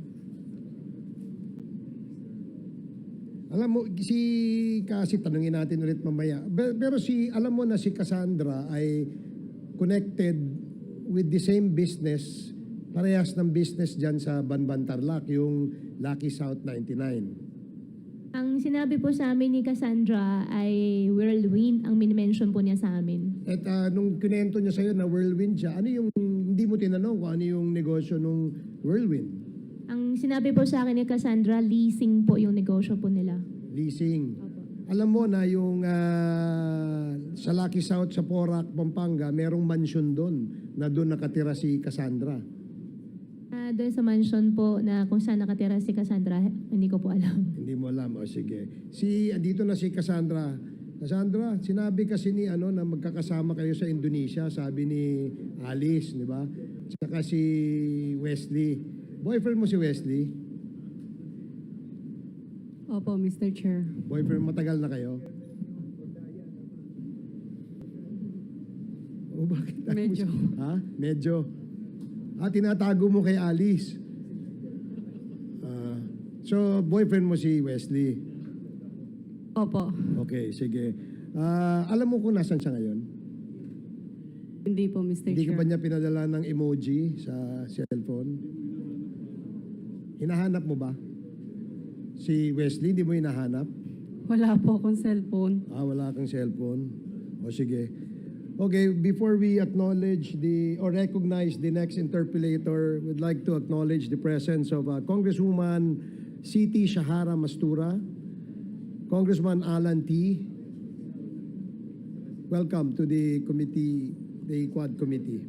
Alam mo, si Cassie, tanungin natin ulit mamaya. Pero alam mo na si Cassandra ay connected with the same business, parehas ng business dyan sa Banban Tarlac, yung Lucky South 99. Ang sinabi po sa amin ni Cassandra ay whirlwind ang minimension po niya sa amin. At nung kinento niya sa'yo na whirlwind siya, ano yung, hindi mo tinanong kung ano yung negosyo nung whirlwind? Ang sinabi po sa akin ni Cassandra, leasing po yung negosyo po nila. Leasing. Opo. Alam mo na yung sa Lucky South sa Porac, Pampanga, merong mansion doon na doon nakatira si Cassandra. Doon sa mansion po na kung saan nakatira si Cassandra, hindi ko po alam. Hindi mo alam. O sige. Dito na si Cassandra. Cassandra, sinabi kasi ni na magkakasama kayo sa Indonesia, sabi ni Alice, di ba? Saka si Wesley. Boyfriend mo si Wesley? Opo, Mr. Chair. Boyfriend, matagal na kayo? O bakit? Medyo. Medyo. Tinatago mo kay Alice. So, boyfriend mo si Wesley? Opo. Okay, sige. Alam mo kung nasan siya ngayon? Hindi po, Mr. Hindi ka Chair. ba niya pinadala ng emoji sa cellphone? Hinahanap mo ba? Si Wesley, hindi mo hinahanap? Wala po akong cellphone. Wala kang cellphone. O sige. Okay, before we acknowledge or recognize the next interpellator, we'd like to acknowledge the presence of Congresswoman Siti Shahara Mastura, Congressman Alan T. Welcome to the committee, the Quad Committee.